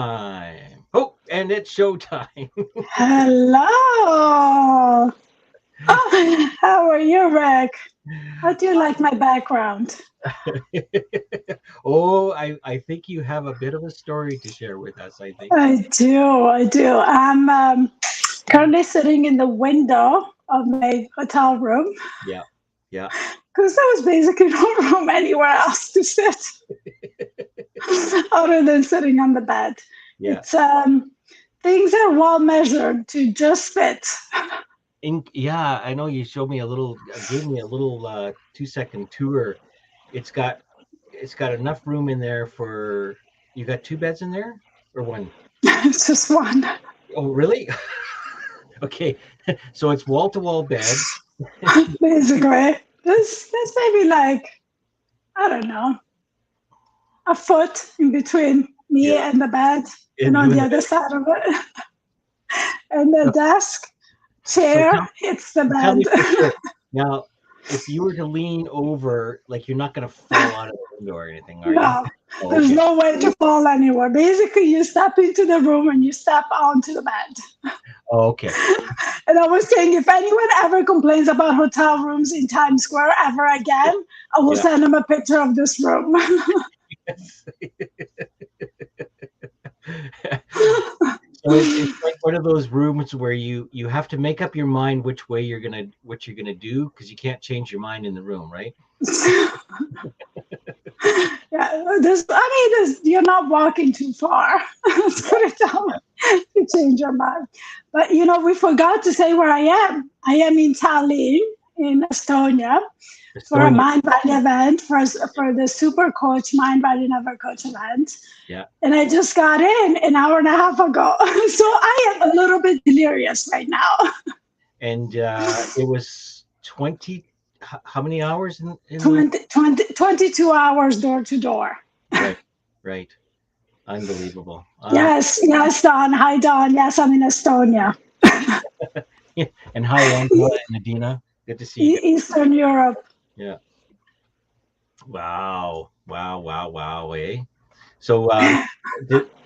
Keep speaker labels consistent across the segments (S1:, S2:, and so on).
S1: Time. Oh, and it's showtime.
S2: Hello. Oh, how are you, Rick? How do you like my background?
S1: Oh, I think you have a bit of a story to share with us, I think.
S2: I do. I'm currently sitting in the window of my hotel room
S1: Yeah, yeah,
S2: because there was basically no room anywhere else to sit other than sitting on the bed.
S1: yeah.
S2: It's things are well measured to just fit.
S1: Yeah, I know you showed me a little, gave me a little 2-second tour. It's got it's got enough room in there for you got two beds in there or one?
S2: It's just one,
S1: Oh, really? Okay. So it's wall to wall bed.
S2: basically. There's maybe like, I don't know, a foot in between me
S1: Yeah.
S2: and the bed,
S1: And
S2: and
S1: you
S2: on
S1: in
S2: the
S1: the
S2: other side of it, and the
S1: bed.
S2: desk
S1: So
S2: chair hits the
S1: tell
S2: bed.
S1: me for sure. Now, if you were to lean over, like you're not going to fall out of the window or anything, are you?
S2: No,
S1: Oh,
S2: there's
S1: okay.
S2: no way to fall anywhere. Basically, you step into the room and you step onto the bed.
S1: Oh, okay.
S2: And I was saying, if anyone ever complains about hotel rooms in Times Square ever again, I will
S1: Yeah.
S2: send them a picture of this room.
S1: So it's like one of those rooms where you have to make up your mind which way what you're gonna do because you can't change your mind in the room, right?
S2: Yeah, you're not walking too far. Let's put it that way to change your mind. But we forgot to say where I am. I am in Tallinn, in Estonia, for a
S1: Estonia.
S2: Mind Body event for the Super Coach Mind Body Never Coach event.
S1: Yeah.
S2: And I just got in an hour and a half ago, so I am a little bit delirious right now.
S1: And it was 20. How many hours in the
S2: 22 hours door to door.
S1: right, right. Unbelievable.
S2: Yes, yes, Don. Hi, Don. Yes, I'm in Estonia,
S1: And hi, Angela and Adina. Good to see you guys.
S2: Eastern Europe.
S1: Yeah. Wow. Wow. Wow. Wow. Eh? So,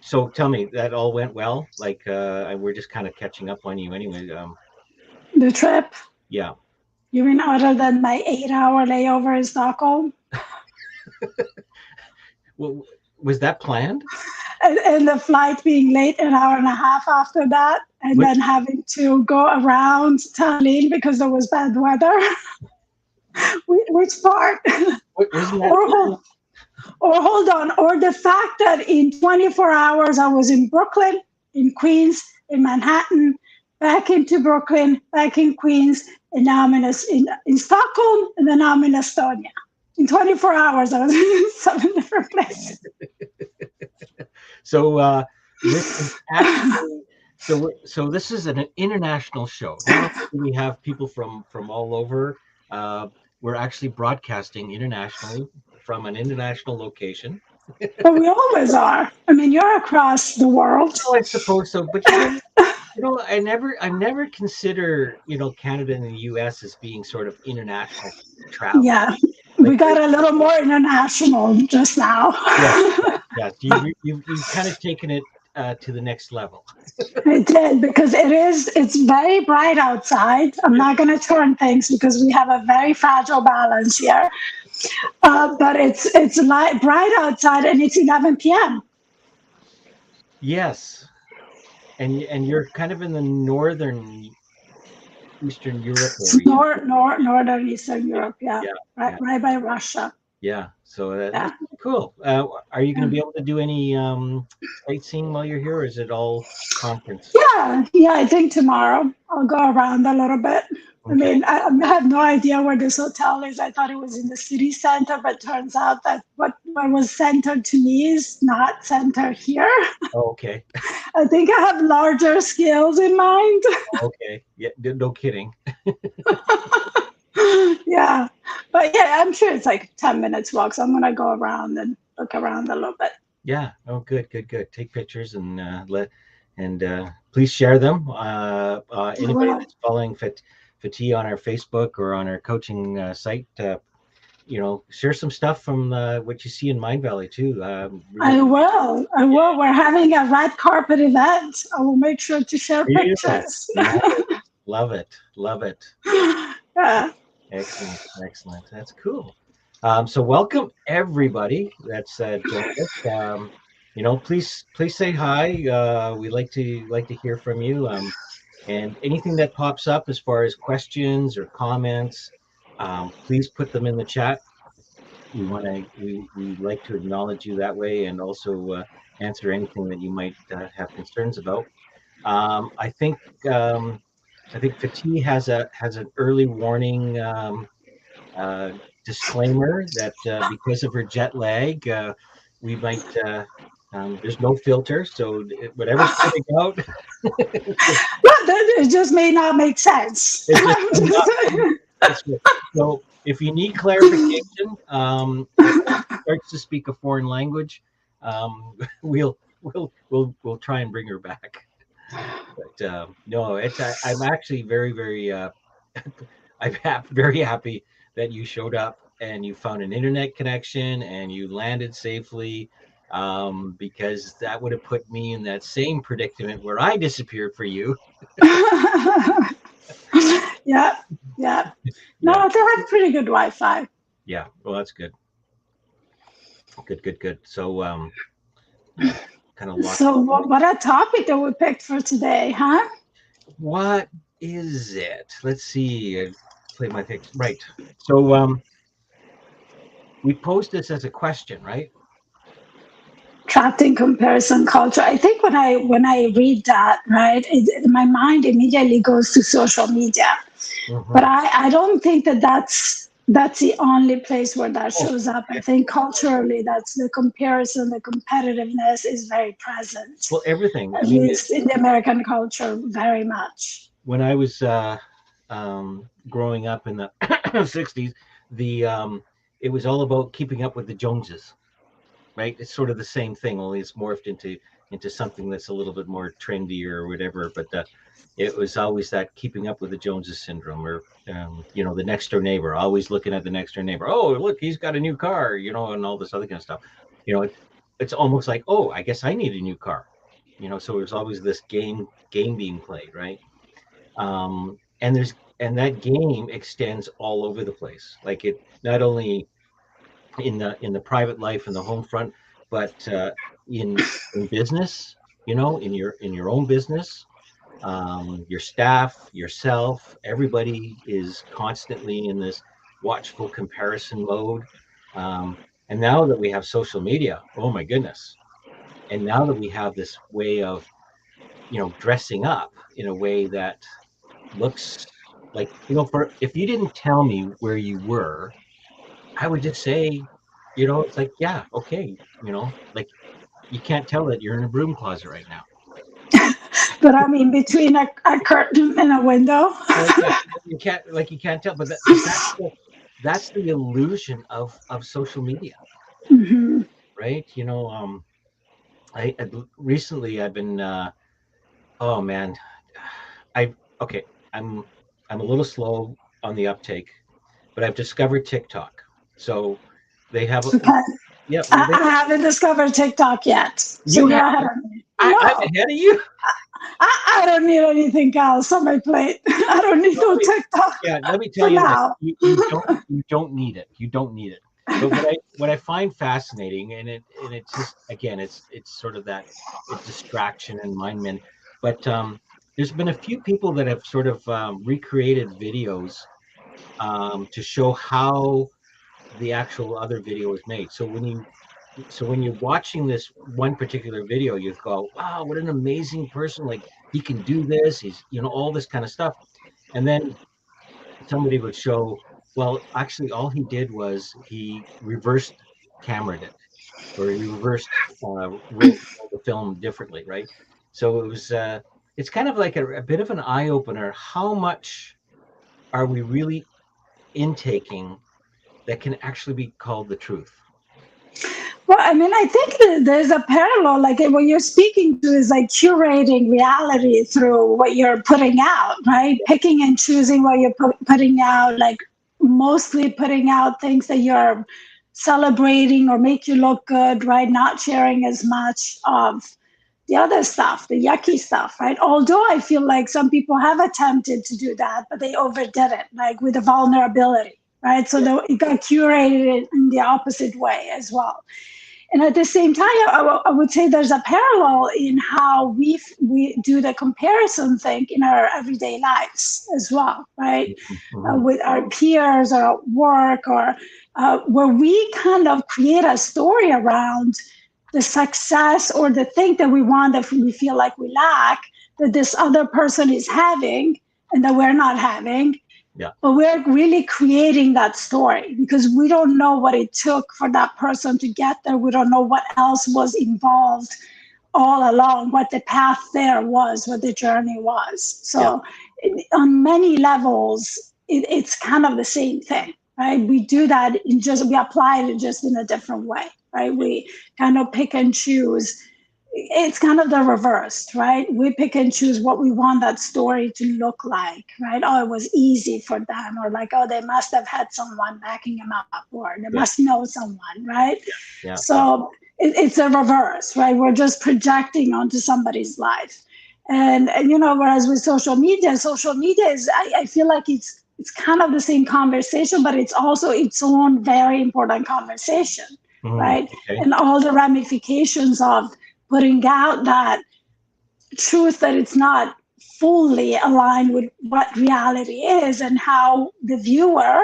S1: so tell me, that all went well? Like, we're just kind of catching up on you anyway.
S2: The trip.
S1: Yeah.
S2: You mean other than my 8 hour layover in Stockholm?
S1: Well, was that planned?
S2: And the flight being late an hour and a half after that, and
S1: Which,
S2: then having to go around Tallinn because there was bad weather. Which part?
S1: wasn't that?
S2: or, hold, or hold on, or the fact that in 24 hours I was in Brooklyn, in Queens, in Manhattan, back into Brooklyn, back in Queens, and now I'm in Stockholm, and then I'm in Estonia. In 24 hours, I was in 7 different places.
S1: So, this is actually so this is an international show. Not only do we have people from all over, uh, we're actually broadcasting internationally from an international location.
S2: But we always are. I mean, you're across the world.
S1: Oh, I suppose so, but I never consider Canada and the U.S. as being sort of international travel.
S2: Yeah,
S1: Like,
S2: we got a little more international just now.
S1: yes, yes, you've kind of taken it to the next level.
S2: It did because it's very bright outside. I'm not going to turn things because we have a very fragile balance here. But it's light, bright outside and it's 11 p.m.
S1: Yes, and you're kind of in the northern Eastern Europe area.
S2: Northern Eastern Europe. Yeah,
S1: Yeah,
S2: right,
S1: yeah,
S2: right by Russia.
S1: yeah. So that's
S2: Yeah.
S1: pretty cool. Are you going to
S2: Yeah.
S1: be able to do any sightseeing while you're here, or is it all conference?
S2: Yeah, I think tomorrow I'll go around a little bit. I
S1: Okay.
S2: mean, I have no idea where this hotel is. I thought it was in the city center, but turns out that what was centered to me is not centered here.
S1: Oh, okay.
S2: I think I have larger scales in mind.
S1: Okay. Yeah. No kidding.
S2: Yeah, but yeah, I'm sure it's like 10 minutes walk. So I'm gonna go around and look around a little bit.
S1: Yeah. Oh, good, good, good. Take pictures and please share them. Anybody
S2: Well,
S1: that's following Fati on our Facebook or on our coaching site, share some stuff from what you see in Mind Valley too.
S2: I will. I will. We're having a red carpet event. I will make sure to share
S1: Real.
S2: pictures.
S1: Nice. Love it. Love it.
S2: Yeah.
S1: Excellent. Excellent. That's cool. So welcome everybody that's joined us. Please say hi. We like to hear from you. And anything that pops up as far as questions or comments, please put them in the chat. We like to acknowledge you that way, and also answer anything that you might have concerns about. Um, I think um, I think Fatih has an early warning uh, disclaimer that because of her jet lag, we might there's no filter, so whatever's coming out,
S2: It just may not make sense.
S1: it just may not. That's good. So if you need clarification, or starts to speak a foreign language, we'll try and bring her back. But no, I'm actually very very very happy that you showed up and you found an internet connection and you landed safely. Because that would have put me in that same predicament where I disappeared for you.
S2: Yeah. Yeah. No,
S1: Yeah,
S2: they have pretty good Wi-Fi.
S1: yeah. Well, that's good. Good. So, yeah, kind of lost.
S2: So what a topic that we picked for today, huh?
S1: What is it? Let's see. I play my things right. So, we posed this as a question, right?
S2: Trapped in comparison culture. I think when I read that, right, my mind immediately goes to social media. But
S1: Mm-hmm.
S2: I don't think that's the only place where that
S1: Oh,
S2: shows up. I
S1: yeah.
S2: think culturally, that's the comparison, the competitiveness is very present,
S1: Well, everything. I
S2: at
S1: mean,
S2: least in the American culture, very much.
S1: when I was growing up in the '60s, the it was all about keeping up with the Joneses, right? It's sort of the same thing, only it's morphed into something that's a little bit more trendy or whatever. But it was always that keeping up with the Joneses syndrome, or the next door neighbor, always looking at the next door neighbor. Oh, look, he's got a new car, and all this other kind of stuff. It's almost like, oh, I guess I need a new car. So there's always this game being played, right? And that game extends all over the place. Like, it not only in the private life and the home front, but in business, in your own business, your staff, yourself, everybody is constantly in this watchful comparison mode. Um, and now that we have social media, oh my goodness! And now that we have this way of dressing up in a way that looks like, for if you didn't tell me where you were, I would just say, it's like, yeah, okay, like, you can't tell that you're in a broom closet right now.
S2: But I mean, between a curtain and a window.
S1: Well, yeah, you can't tell, but that's the illusion of social media,
S2: Mhm.
S1: right? Recently I've been, oh man, I okay, I'm a little slow on the uptake, but I've discovered TikTok. So they have,
S2: Okay.
S1: yeah, well,
S2: I haven't discovered TikTok yet, so
S1: you
S2: you're
S1: have,
S2: ahead of me.
S1: I'm
S2: No,
S1: ahead of you.
S2: I don't need anything else on my plate. I don't need no TikTok
S1: Yeah, let me tell
S2: for
S1: you this.
S2: now.
S1: You don't need it. You don't need it. But what I find fascinating, and it's just, again, it's sort of that distraction and mind men. But there's been a few people that have sort of recreated videos to show how the actual other video is made. So when you're watching this one particular video, you go, wow, what an amazing person! Like, he can do this. He's, all this kind of stuff. And then somebody would show, well, actually, all he did was he reversed camered it, or he reversed rolled the film differently, right? So it's kind of like a bit of an eye opener. How much are we really intaking that can actually be called the truth?
S2: Well, I mean, I think that there's a parallel. Like, what you're speaking to is like curating reality through what you're putting out, right? Picking and choosing what you're putting out, like mostly putting out things that you're celebrating or make you look good, right? Not sharing as much of the other stuff, the yucky stuff, right? Although I feel like some people have attempted to do that, but they overdid it, like with the vulnerability, right? So it got curated in the opposite way as well. And at the same time, I would say there's a parallel in how we do the comparison thing in our everyday lives as well, right? With our peers or at work, or where we kind of create a story around the success or the thing that we want that we feel like we lack, that this other person is having and that we're not having.
S1: Yeah.
S2: But we're really creating that story because we don't know what it took for that person to get there. We don't know what else was involved all along, what the path there was, what the journey was. So on many levels, it's kind of the same thing, right? We do that we apply it just in a different way, right? We kind of pick and choose. It's kind of the reverse, right? We pick and choose what we want that story to look like, right? Oh, it was easy for them, or like, oh, they must have had someone backing them up, or they must know someone, right? So it's a reverse, right? We're just projecting onto somebody's life. And whereas with social media is, I feel like it's kind of the same conversation, but it's also its own very important conversation, right?
S1: Okay.
S2: And all the ramifications of putting out that truth that it's not fully aligned with what reality is, and how the viewer,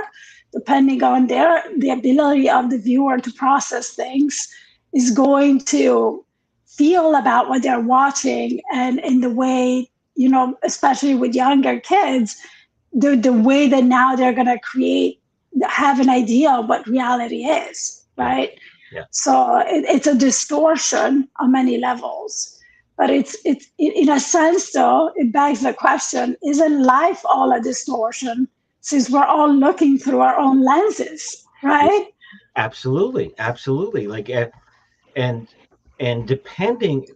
S2: depending on the ability of the viewer to process things, is going to feel about what they're watching. And in the way, especially with younger kids, the way that now they're going to have an idea of what reality is, right? So it's a distortion on many levels. But it's in a sense, though, it begs the question, isn't life all a distortion, since we're all looking through our own lenses, right?
S1: Absolutely. Like, and depending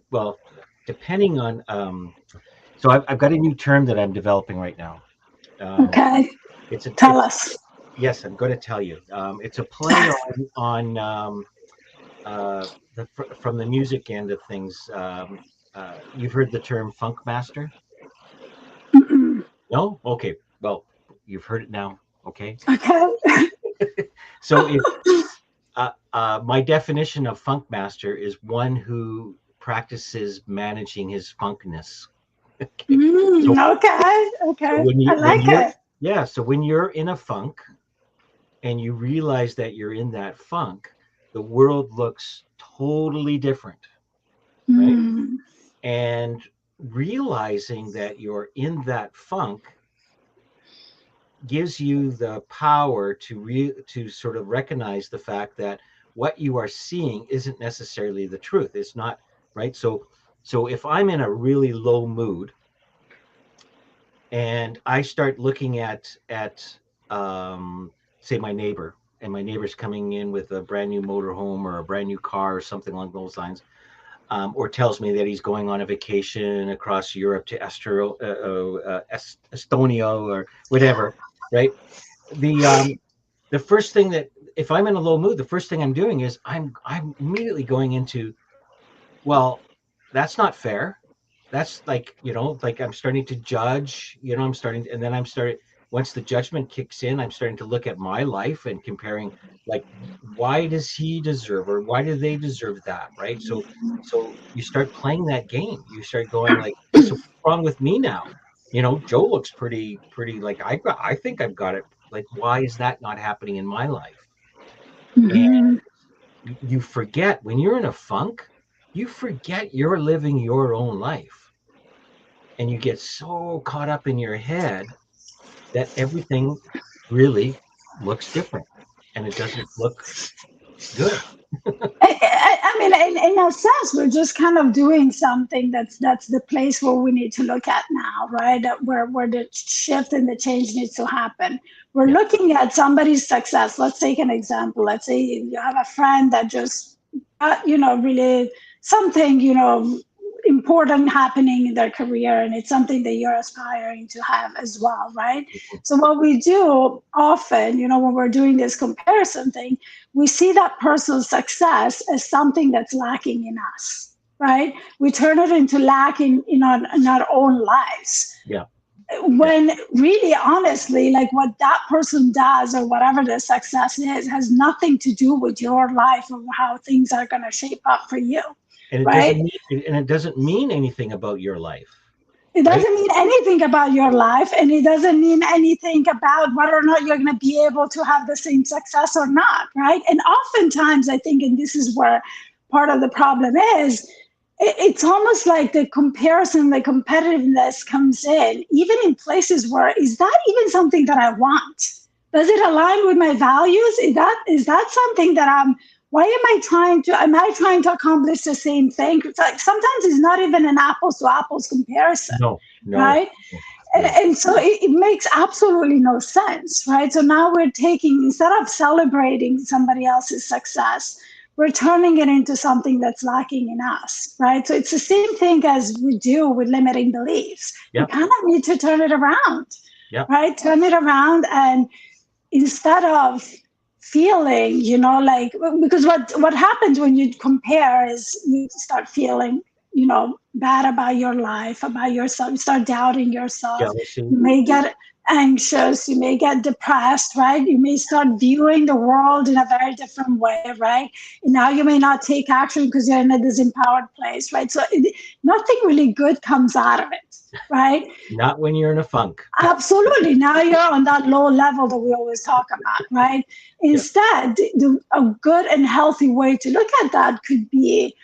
S1: on, so I've got a new term that I'm developing right now.
S2: Okay. Tell us.
S1: Yes, I'm going to tell you. It's a play on from the music end of things. You've heard the term funk master? No? Okay. Well, you've heard it now. Okay.
S2: Okay.
S1: So my definition of funk master is one who practices managing his funkness.
S2: Okay. Okay. I like it.
S1: Yeah. So when you're in a funk and you realize that you're in that funk, the world looks totally different. Right. And realizing that you're in that funk gives you the power to sort of recognize the fact that what you are seeing isn't necessarily the truth. It's not, right? So if I'm in a really low mood and I start looking at say my neighbor, and my neighbor's coming in with a brand new motorhome or a brand new car or something along those lines, or tells me that he's going on a vacation across Europe to Estonia or whatever, right? The first thing that, if I'm in a low mood, the first thing I'm doing is I'm immediately going into, well, that's not fair. That's like, like I'm starting to judge, and then once the judgment kicks in, I'm starting to look at my life and comparing, like, why does he deserve, or why do they deserve that, right? So you start playing that game. You start going like, so what's wrong with me now? Joe looks pretty, like, I think I've got it. Like, why is that not happening in my life? And you forget, when you're in a funk, you forget you're living your own life. And you get so caught up in your head that everything really looks different, and it doesn't look good.
S2: I mean, in a sense, we're just kind of doing something that's the place where we need to look at now, right? Where the shift and the change needs to happen. We're looking at somebody's success. Let's take an example. Let's say you have a friend that just, really something, important happening in their career, and it's something that you're aspiring to have as well, right? So what we do often, when we're doing this comparison thing, we see that person's success as something that's lacking in us, right? We turn it into lacking in our own lives.
S1: Yeah.
S2: When really, honestly, like what that person does or whatever their success is has nothing to do with your life or how things are going to shape up for you.
S1: And
S2: right?
S1: It doesn't mean anything about your life.
S2: It doesn't mean anything about your life, and it doesn't mean anything about whether or not you're going to be able to have the same success or not, right? And oftentimes, I think, and this is where part of the problem is, it's almost like the comparison, the competitiveness comes in, even in places where, is that even something that I want? Does it align with my values? Is that something that why am I trying to accomplish the same thing? It's like sometimes it's not even an apples to apples comparison.
S1: No.
S2: Right? And so it makes absolutely no sense, right? So now we're taking, instead of celebrating somebody else's success, we're turning it into something that's lacking in us, right? So it's the same thing as we do with limiting beliefs.
S1: Yep.
S2: We kind of need to turn it around, right? Turn it around, and instead of feeling, because what happens when you compare is you start feeling, bad about your life, about yourself. You start doubting yourself.
S1: Jealousy.
S2: You may get anxious. You may get depressed, right? You may start viewing the world in a very different way, right? And now you may not take action because you're in a disempowered place, right? So nothing really good comes out of it, right?
S1: Not when you're in a funk.
S2: Absolutely. Now you're on that low level that we always talk about, right? Instead, a good and healthy way to look at that could be,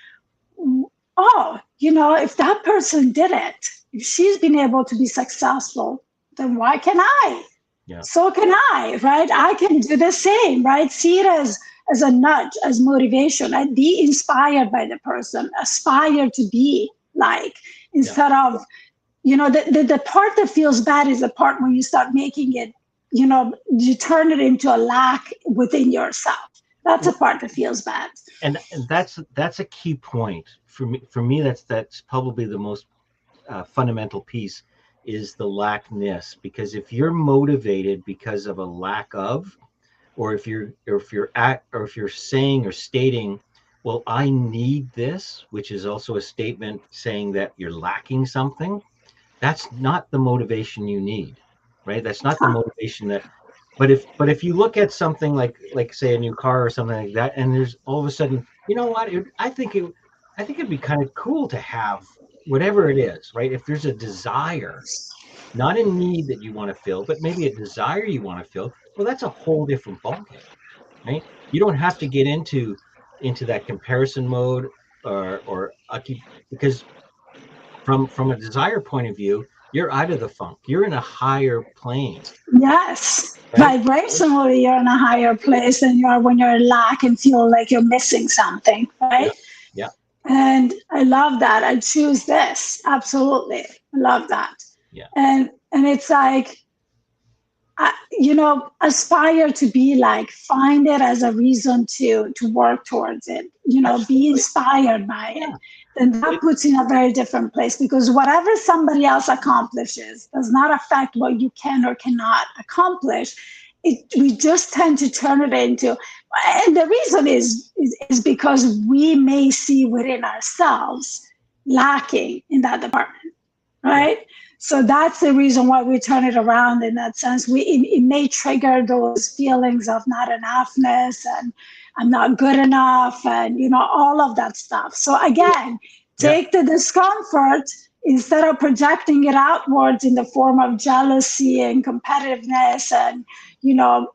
S2: if that person did it, if she's been able to be successful, then why can I?
S1: Yeah.
S2: So can I, right? I can do the same, right? See it as a nudge, as motivation, and be inspired by the person, aspire to be like, instead of, the part that feels bad is the part when you start making it, you turn it into a lack within yourself. That's a part that feels bad.
S1: And that's a key point for me. For me, that's probably the most fundamental piece, is the lackness. Because if you're motivated because of a lack of, or if you're saying or stating, well, I need this, which is also a statement saying that you're lacking something, that's not the motivation you need, right? That's not the motivation that. But if you look at something like say a new car or something like that, and there's all of a sudden, you know what? I think it'd be kind of cool to have whatever it is, right? If there's a desire, not a need that you want to fill, but maybe a desire you want to fill, well, that's a whole different ballgame, right? You don't have to get into that comparison mode or because from a desire point of view, you're out of the funk. You're in a higher plane.
S2: Yes. Right? Vibrationally, you're in a higher place than you are when you're in lack and feel like you're missing something, right?
S1: Yeah.
S2: And I love that. I choose this. Absolutely. I love that.
S1: Yeah.
S2: And it's like, aspire to be like, find it as a reason to work towards it, be inspired by it. Then that puts you in a very different place, because whatever somebody else accomplishes does not affect what you can or cannot accomplish. We just tend to turn it into, and the reason is because we may see within ourselves lacking in that department, right? Yeah. So that's the reason why we turn it around in that sense. It may trigger those feelings of not enoughness and I'm not good enough and, all of that stuff. So again, take the discomfort, instead of projecting it outwards in the form of jealousy and competitiveness and,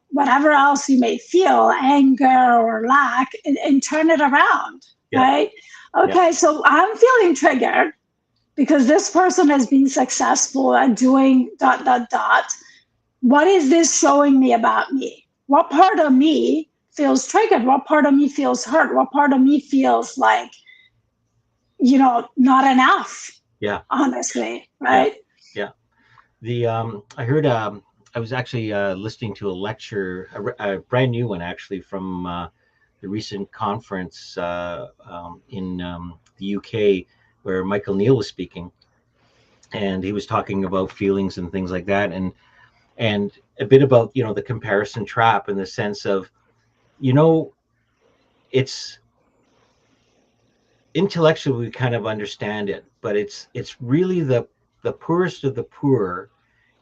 S2: whatever else you may feel, anger or lack, and turn it around, right? Okay, so I'm feeling triggered because this person has been successful at doing ... What is this showing me about me? What part of me feels triggered? What part of me feels hurt? What part of me feels like, not enough?
S1: Yeah.
S2: Honestly, right?
S1: Yeah. I heard, I was actually listening to a lecture, a brand new one actually, from the recent conference in the UK, where Michael Neal was speaking, and he was talking about feelings and things like that, and a bit about, you know, the comparison trap, in the sense of, you know, it's intellectually we kind of understand it, but it's really the poorest of the poor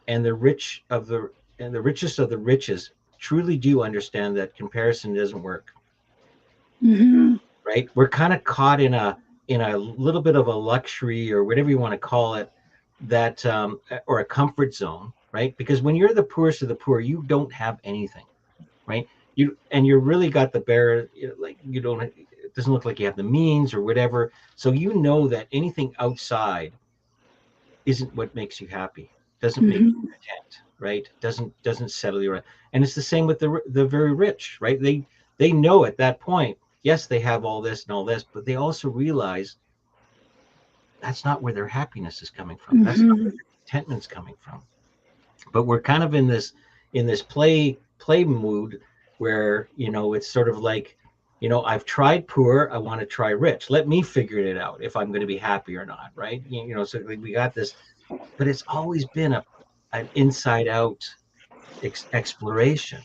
S1: and the rich of the and the richest of the richest truly do understand that comparison doesn't work.
S2: Mm-hmm.
S1: Right, we're kind of caught in a little bit of a luxury, or whatever you want to call it, that or a comfort zone, right? Because when you're the poorest of the poor, you don't have anything, right? You're really got the bare, like, you don't, it doesn't look like you have the means or whatever, so you know that anything outside isn't what makes you happy, doesn't make you
S2: Mm-hmm.
S1: content, right? Doesn't settle you right. And it's the same with the very rich, right? They know at that point, yes, they have all this and all this, but they also realize that's not where their happiness is coming from, that's not
S2: Mm-hmm.
S1: where their contentment's coming from. But we're kind of in this play mood, where, you know, it's sort of like, you know, I've tried poor, I want to try rich, let me figure it out if I'm going to be happy or not, right? You know, so we got this, but it's always been an inside out exploration.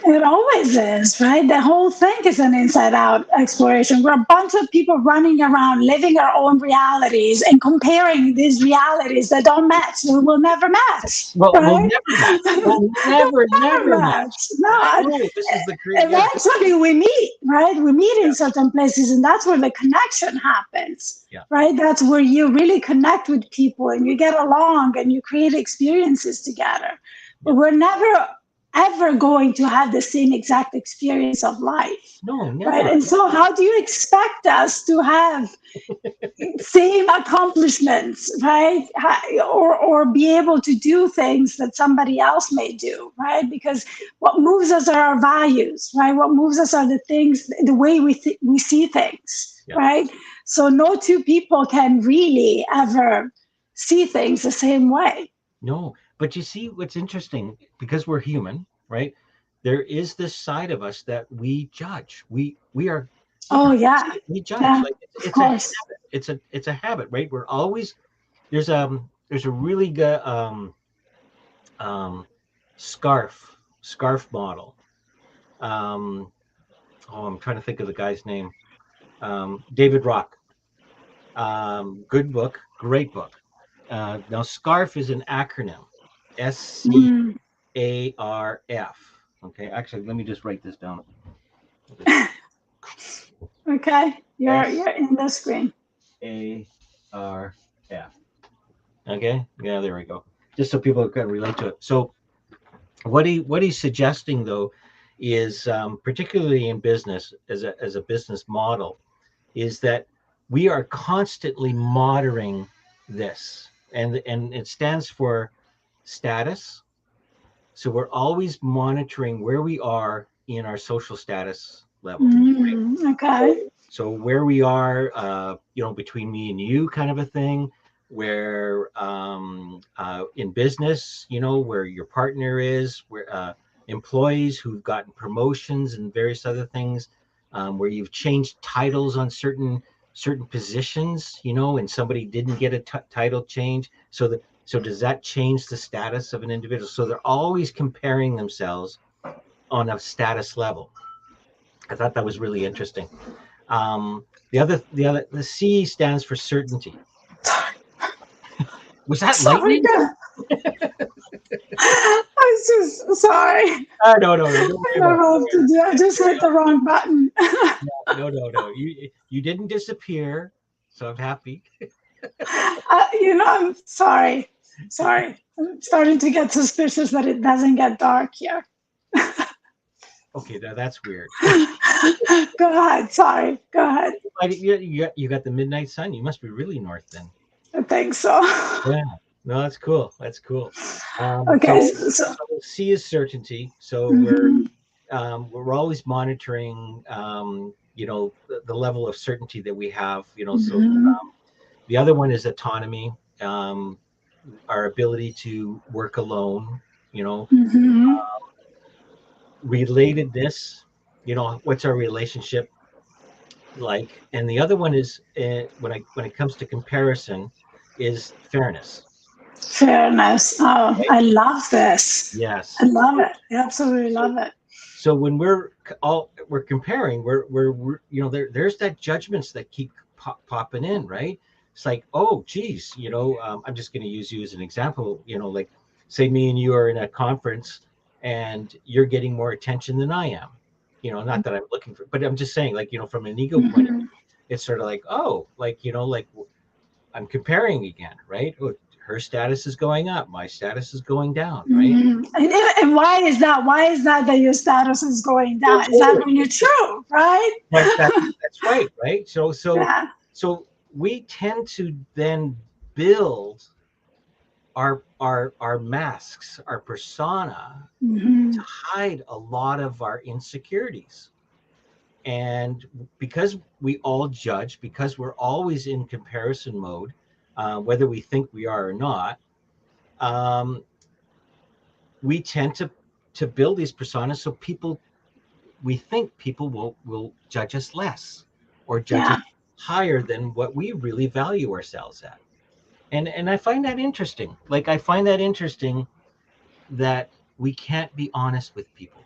S2: It always is, right? The whole thing is an inside out exploration. We're a bunch of people running around living our own realities and comparing these realities that don't match, that will never match,
S1: Well, we'll
S2: right?
S1: never match. We'll
S2: They'll never
S1: never
S2: match.
S1: match. I
S2: No,
S1: know this is the yeah.
S2: eventually we meet, right? We meet
S1: Yeah,
S2: in certain places, and that's where the connection happens,
S1: yeah,
S2: right? That's where you really connect with people and you get along and you create experiences together.
S1: yeah.
S2: But we're never ever going to have the same exact experience of life,
S1: No,
S2: right?
S1: never.
S2: And so how do you expect us to have same accomplishments, right? Or be able to do things that somebody else may do, right? Because what moves us are our values, right? What moves us are the things, the way we see things,
S1: Yeah.
S2: right? So no two people can really ever see things the same way.
S1: No, but you see what's interesting, because we're human, right? There is this side of us that we judge. We are,
S2: Oh
S1: yeah,
S2: yeah,
S1: we judge.
S2: yeah,
S1: Like
S2: of
S1: it's a habit.
S2: course.
S1: It's a habit, right? We're always there's a really good um scarf model. Um oh, I'm trying to think of the guy's name. David Rock. Good book, great book. Now, SCARF is an acronym,
S2: Mm.
S1: SCARF. Okay, actually, let me just write this down. This
S2: Okay,
S1: S
S2: you're in the screen.
S1: A R F. Okay, yeah, there we go. Just so people can relate to it. So, what he's suggesting, though, is particularly in business, as a business model, is that we are constantly monitoring this, and it stands for status. So we're always monitoring where we are in our social status level.
S2: Mm,
S1: So,
S2: okay.
S1: so where we are, you know, between me and you, kind of a thing. Where in business, you know, where your partner is, where employees who've gotten promotions and various other things, where you've changed titles on certain positions, you know, and somebody didn't get a title change. So does that change the status of an individual? So they're always comparing themselves on a status level. I thought that was really interesting. The C stands for certainty.
S2: Sorry,
S1: Was that
S2: sorry,
S1: lightning?
S2: God. I'm just sorry.
S1: No, no, no. Don't
S2: I
S1: worry
S2: don't
S1: about it.
S2: know
S1: Don't
S2: what to do. I just hit the wrong button.
S1: No, no, no. You didn't disappear, so I'm happy.
S2: I'm sorry. Sorry. I'm starting to get suspicious that it doesn't get dark here.
S1: Okay, now that's weird.
S2: Go ahead. Sorry. Go ahead.
S1: You got the midnight sun. You must be really north then.
S2: I think so.
S1: Yeah. No, that's cool. That's cool.
S2: Okay. So,
S1: So C is certainty. So
S2: mhm,
S1: we're always monitoring, you know, the level of certainty that we have. You know, so
S2: mhm,
S1: the other one is autonomy, our ability to work alone. You know,
S2: mhm,
S1: relatedness. You know, what's our relationship like, and the other one is when it comes to comparison, is fairness.
S2: Fairness. Oh,
S1: Right?
S2: I love this. I
S1: Yes.
S2: love it. I absolutely
S1: So
S2: love it.
S1: so when we're comparing, we're there's that judgments that keep popping in, right? It's like, oh geez, I'm just going to use you as an example. Like, say me and you are in a conference and you're getting more attention than I am. Not that I'm looking for, but I'm just saying, like, from an ego point of view,
S2: Mhm.
S1: it's sort of like, oh, like, like I'm comparing again, right? Oh, her status is going up, my status is going down, right?
S2: Mhm. And why is that? Why is that that your status is going
S1: Well,
S2: down? Is that
S1: totally.
S2: really true? Right?
S1: Right. That's right. Right.
S2: Yeah.
S1: So we tend to then build our masks, our persona, to
S2: Hmm.
S1: hide a lot of our insecurities. And because we all judge, because we're always in comparison mode, whether we think we are or not, um, we tend to build these personas so we think people will judge us less or judge us
S2: Yeah.
S1: higher than what we really value ourselves at. And I find that interesting. Like, I find that interesting that we can't be honest with people.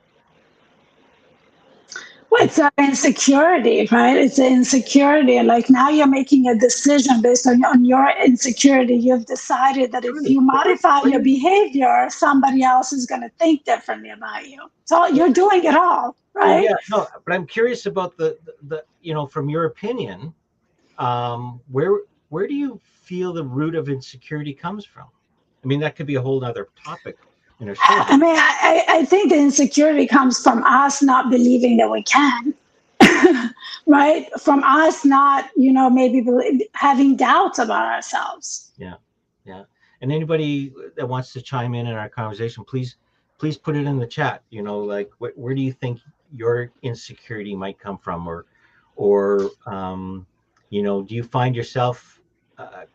S2: Well,
S1: I
S2: it's an insecurity, right? It's an insecurity. Like now you're making a decision based on your insecurity. You've decided that if
S1: True,
S2: you
S1: but
S2: modify your behavior, somebody else is going to think differently about you. So
S1: well,
S2: you're doing it all,
S1: well,
S2: right?
S1: yeah, no, but I'm curious about the from your opinion, where do you feel the root of insecurity comes from? I mean, that could be a whole other topic in a show.
S2: I mean, I think the insecurity comes from us not believing that we can, right? From us not, maybe having doubts about ourselves.
S1: Yeah, yeah. And anybody that wants to chime in our conversation, please put it in the chat. Like, where do you think your insecurity might come from, or do you find yourself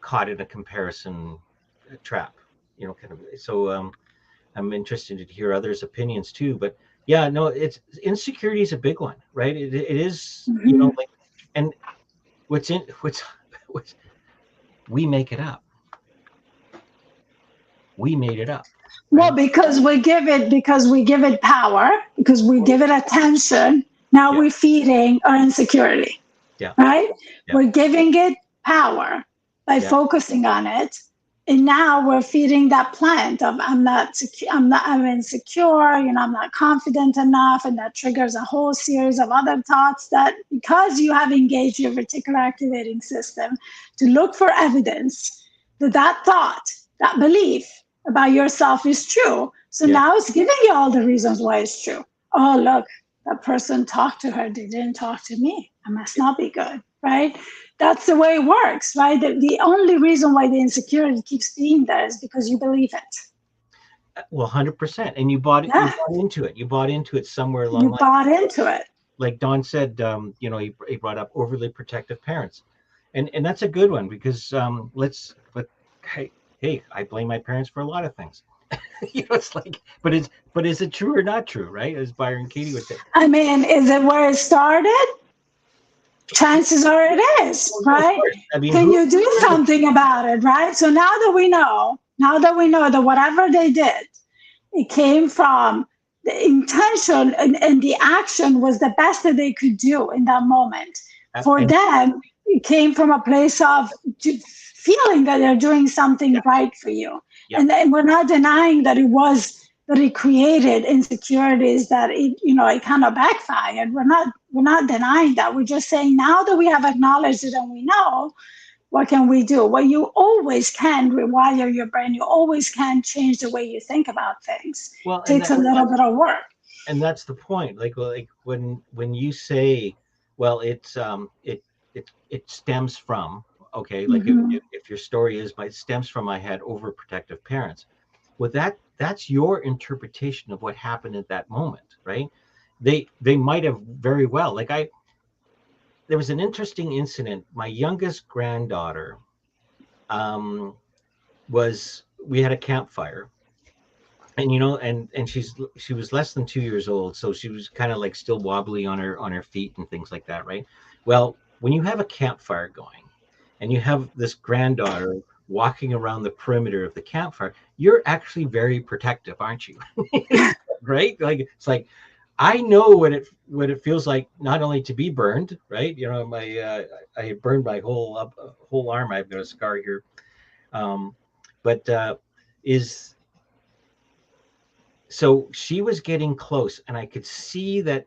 S1: caught in a comparison trap? Kind of. So I'm interested to hear others' opinions too. But yeah, no, it's insecurity is a big one, right? It is,
S2: Mhm.
S1: like, and what's we make it up. We made it up,
S2: Well,
S1: right?
S2: because we give it power, because we give it attention. Now
S1: Yeah,
S2: we're feeding our insecurity,
S1: yeah,
S2: right?
S1: yeah,
S2: We're giving it power by
S1: yeah,
S2: focusing on it. And now we're feeding that plant of I'm not secure, I'm insecure, I'm not confident enough, and that triggers a whole series of other thoughts that because you have engaged your reticular activating system to look for evidence that that thought, that belief about yourself is true. So
S1: yeah.
S2: now it's giving you all the reasons why it's true. Oh, look, that person talked to her, they didn't talk to me. I must not be good, right? That's the way it works, right? The only reason why the insecurity keeps being there is because you believe it.
S1: Well, 100%. And you bought it. You
S2: Yeah,
S1: bought into it. You bought into it somewhere along
S2: you
S1: the line.
S2: bought into it.
S1: Like Don said, he brought up overly protective parents, and that's a good one because but hey, I blame my parents for a lot of things. It's like, but is it true or not true, right? As Byron Katie would say.
S2: I mean, is it where it started? Chances are it is,
S1: Well, of
S2: right?
S1: course. I mean,
S2: Can
S1: who?
S2: you do something about it, right? So now that we know that whatever they did, it came from the intention and the action was the best that they could do in that moment. For
S1: And
S2: them, it came from a place of feeling that they're doing something
S1: yeah,
S2: right for you.
S1: yeah,
S2: And then we're not denying that it created insecurities, that it kind of backfired. We're not denying that. We're just saying now that we have acknowledged it and we know, what can we do? Well, you always can rewire your brain. You always can change the way you think about things.
S1: well,
S2: It takes a little bit of work.
S1: and that's the point. Like when you say, well, it stems from, okay, like
S2: Hmm.
S1: if your story is, but it stems from, I had overprotective parents. Well, that's your interpretation of what happened at that moment, right? They might have very well, like, I there was an interesting incident. My youngest granddaughter, um was we had a campfire, and she was less than 2 years old, so she was kind of like still wobbly on her feet and things like that, right? Well, when you have a campfire going and you have this granddaughter walking around the perimeter of the campfire, you're actually very protective, aren't you? Right? Like it's like I know what it feels like not only to be burned, right? My I burned my whole arm. I've got a scar here, um, but is so she was getting close, and I could see that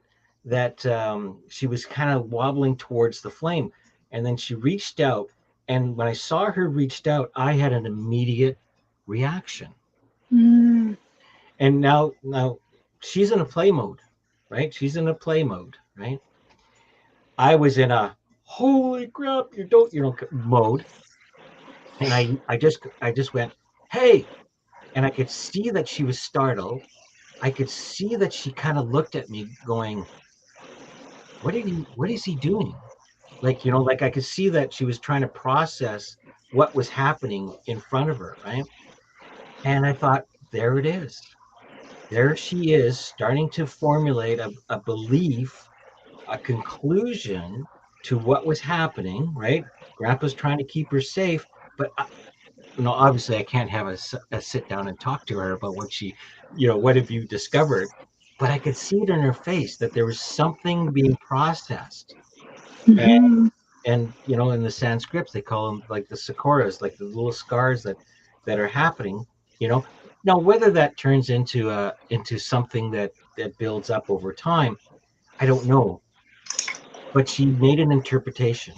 S1: she was kind of wobbling towards the flame, and then she reached out, and when I saw her reached out, I had an immediate reaction.
S2: Mm.
S1: And now she's in a play mode, right? She's in a play mode, right? I was in a holy crap, you don't mode, and I just went, hey, and I could see that she was startled. I could see that she kind of looked at me going, what is he doing? Like I could see that she was trying to process what was happening in front of her, right? And I thought, there it is. There she is starting to formulate a belief, a conclusion to what was happening, right? Grandpa's trying to keep her safe, but obviously I can't have a sit down and talk to her about what have you discovered? But I could see it in her face that there was something being processed. And,
S2: Mhm.
S1: and in the Sanskrit, they call them like the sakuras, like the little scars that are happening, you know. Now, whether that turns into something that builds up over time, I don't know. But she made an interpretation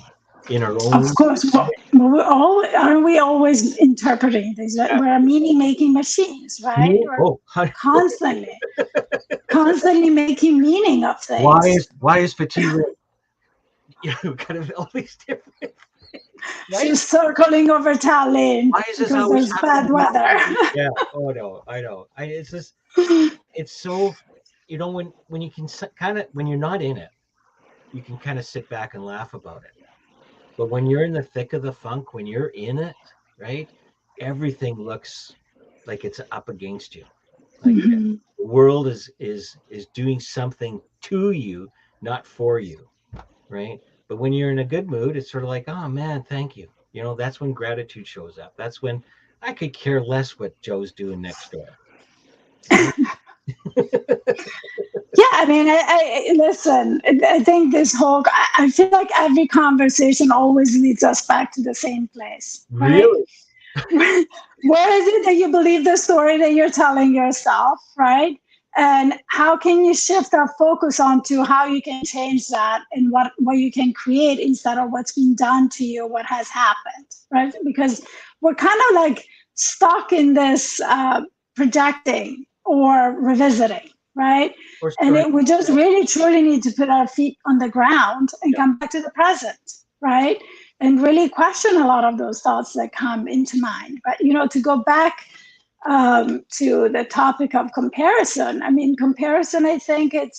S1: in her
S2: Of
S1: own
S2: course, aren't we always interpreting things? Right?
S1: yeah,
S2: We're meaning-making machines, right?
S1: meaning.
S2: We're
S1: Oh,
S2: constantly, constantly making meaning of
S1: why
S2: things.
S1: is Fatì Light? Kind of all these different, right?
S2: She's circling over Tallinn
S1: Why is this
S2: because
S1: always
S2: there's
S1: happening
S2: bad
S1: to me?
S2: weather.
S1: Yeah. Oh no, I know. It's just it's so when you can kind of when you're not in it, you can kind of sit back and laugh about it. But when you're in the thick of the funk, when you're in it, right, everything looks like it's up against you. Like
S2: Mhm.
S1: the world is doing something to you, not for you, right? But when you're in a good mood, it's sort of like, oh man, thank you. That's when gratitude shows up. That's when I could care less what Joe's doing next door, right?
S2: Yeah, I mean, I listen. I think this whole. I feel like every conversation always leads us back to the same place, right?
S1: Really?
S2: Where is it that you believe the story that you're telling yourself, right? And how can you shift our focus onto how you can change that and what you can create instead of what's been done to you, what has happened, right? Because we're kind of like stuck in this projecting or revisiting, right?
S1: Or
S2: And
S1: story?
S2: we just really truly need to put our feet on the ground and
S1: Yeah.
S2: come back to the present, right? And really question a lot of those thoughts that come into mind. But to go back to the topic of comparison, I mean, comparison. I think it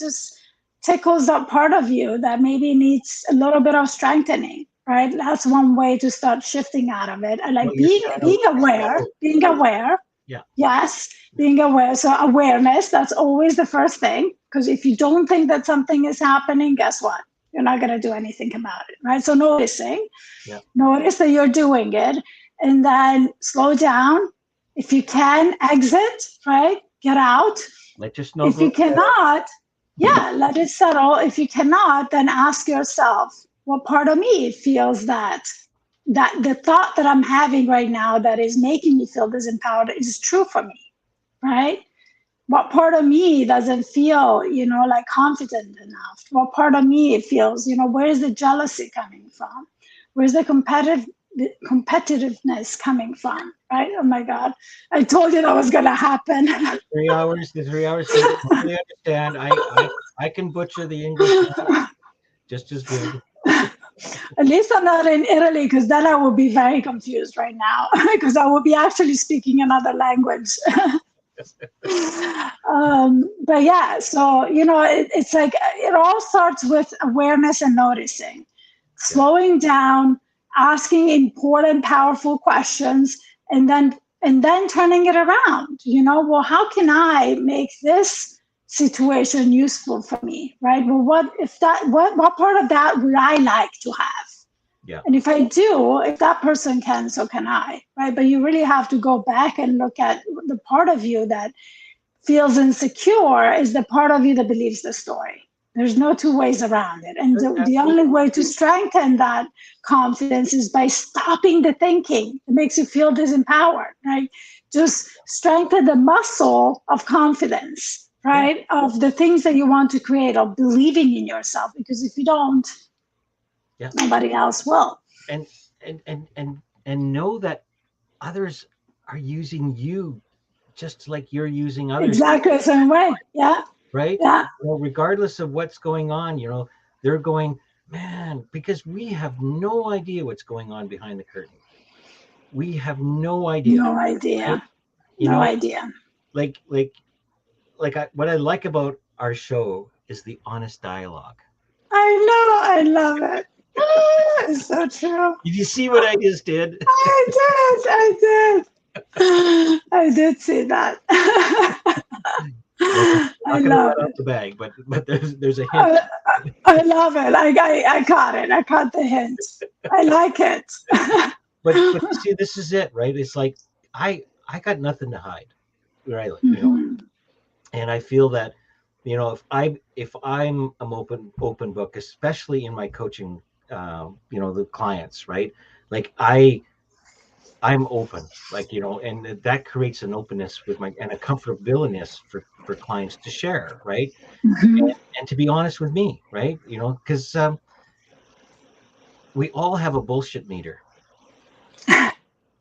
S2: just tickles that part of you that maybe needs a little bit of strengthening. Right, that's one way to start shifting out of it. And
S1: Well,
S2: like
S1: you're
S2: being aware, being
S1: startled.
S2: aware.
S1: Yeah.
S2: Yes, being aware. So awareness. That's always the first thing. Because if you don't think that something is happening, guess what? You're not going to do anything about it, right? So noticing,
S1: Yeah.
S2: notice that you're doing it, and then slow down. If you can, exit, right? Get out.
S1: Let your snow
S2: If you
S1: globe settle.
S2: cannot, yeah, let it settle. If you cannot, then ask yourself, what part of me feels that the thought that I'm having right now that is making me feel disempowered is true for me, right? What part of me doesn't feel like confident enough? What part of me feels, where is the jealousy coming from? Where's the competitiveness coming from? Right? Oh my God, I told you that was going to happen.
S1: 3 hours. The 3 hours thing. I totally understand. I can butcher the English just as good.
S2: At least I'm not in Italy, because then I will be very confused right now, because I will be actually speaking another language. But yeah, so it's like it all starts with awareness and noticing,
S1: Yeah.
S2: slowing down, asking important, powerful questions, and then turning it around. Well, how can I make this situation useful for me, right? Well, what part of that would I like to have?
S1: Yeah.
S2: And if I do, if that person can, so can I, right? But you really have to go back and look at the part of you that feels insecure is the part of you that believes the story. There's no two ways around it. And the only way to strengthen that confidence is by stopping the thinking. It makes you feel disempowered, right? Just strengthen the muscle of confidence, right? Yeah. Of the things that you want to create, of believing in yourself. Because if you don't, yeah, nobody else will.
S1: And know that others are using you just like you're using others.
S2: Exactly the same way. Yeah.
S1: Right?
S2: Yeah.
S1: Well, regardless of what's going on, they're going, man, because we have no idea what's going on behind the curtain. We have no idea.
S2: No idea. Right? No idea.
S1: Like what I like about our show is the honest dialogue.
S2: I know. I love it. It's so true.
S1: Did you see what I just did?
S2: I did see that. I love it.
S1: The bag, but there's a hint.
S2: I love it. I caught it. I caught the hint. I like it.
S1: but you see, this is it, right? It's like I got nothing to hide, right? And I feel that, if I'm an open book, especially in my coaching, the clients, right? Like I'm open, like, and that creates an openness and a comfortability for clients to share, right? And to be honest with me, right? Because we all have a bullshit meter,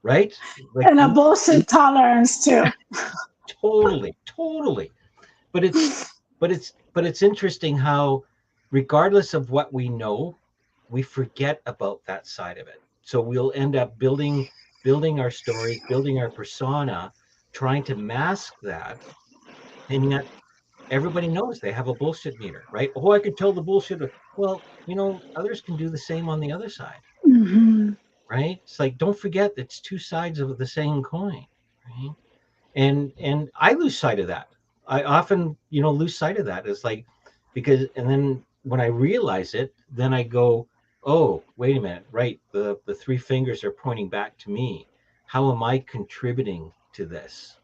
S1: right? Like,
S2: and a bullshit tolerance too.
S1: Totally. But it's interesting how, regardless of what we know, we forget about that side of it. So we'll end up building our stories, building our persona, trying to mask that. And yet everybody knows they have a bullshit meter, right? Oh, I could tell the bullshit. Well, others can do the same on the other side, right? It's like, don't forget it's two sides of the same coin, right? And I lose sight of that. I often, lose sight of that. It's like, and then when I realize it, then I go, oh, wait a minute, right? The three fingers are pointing back to me. How am I contributing to this?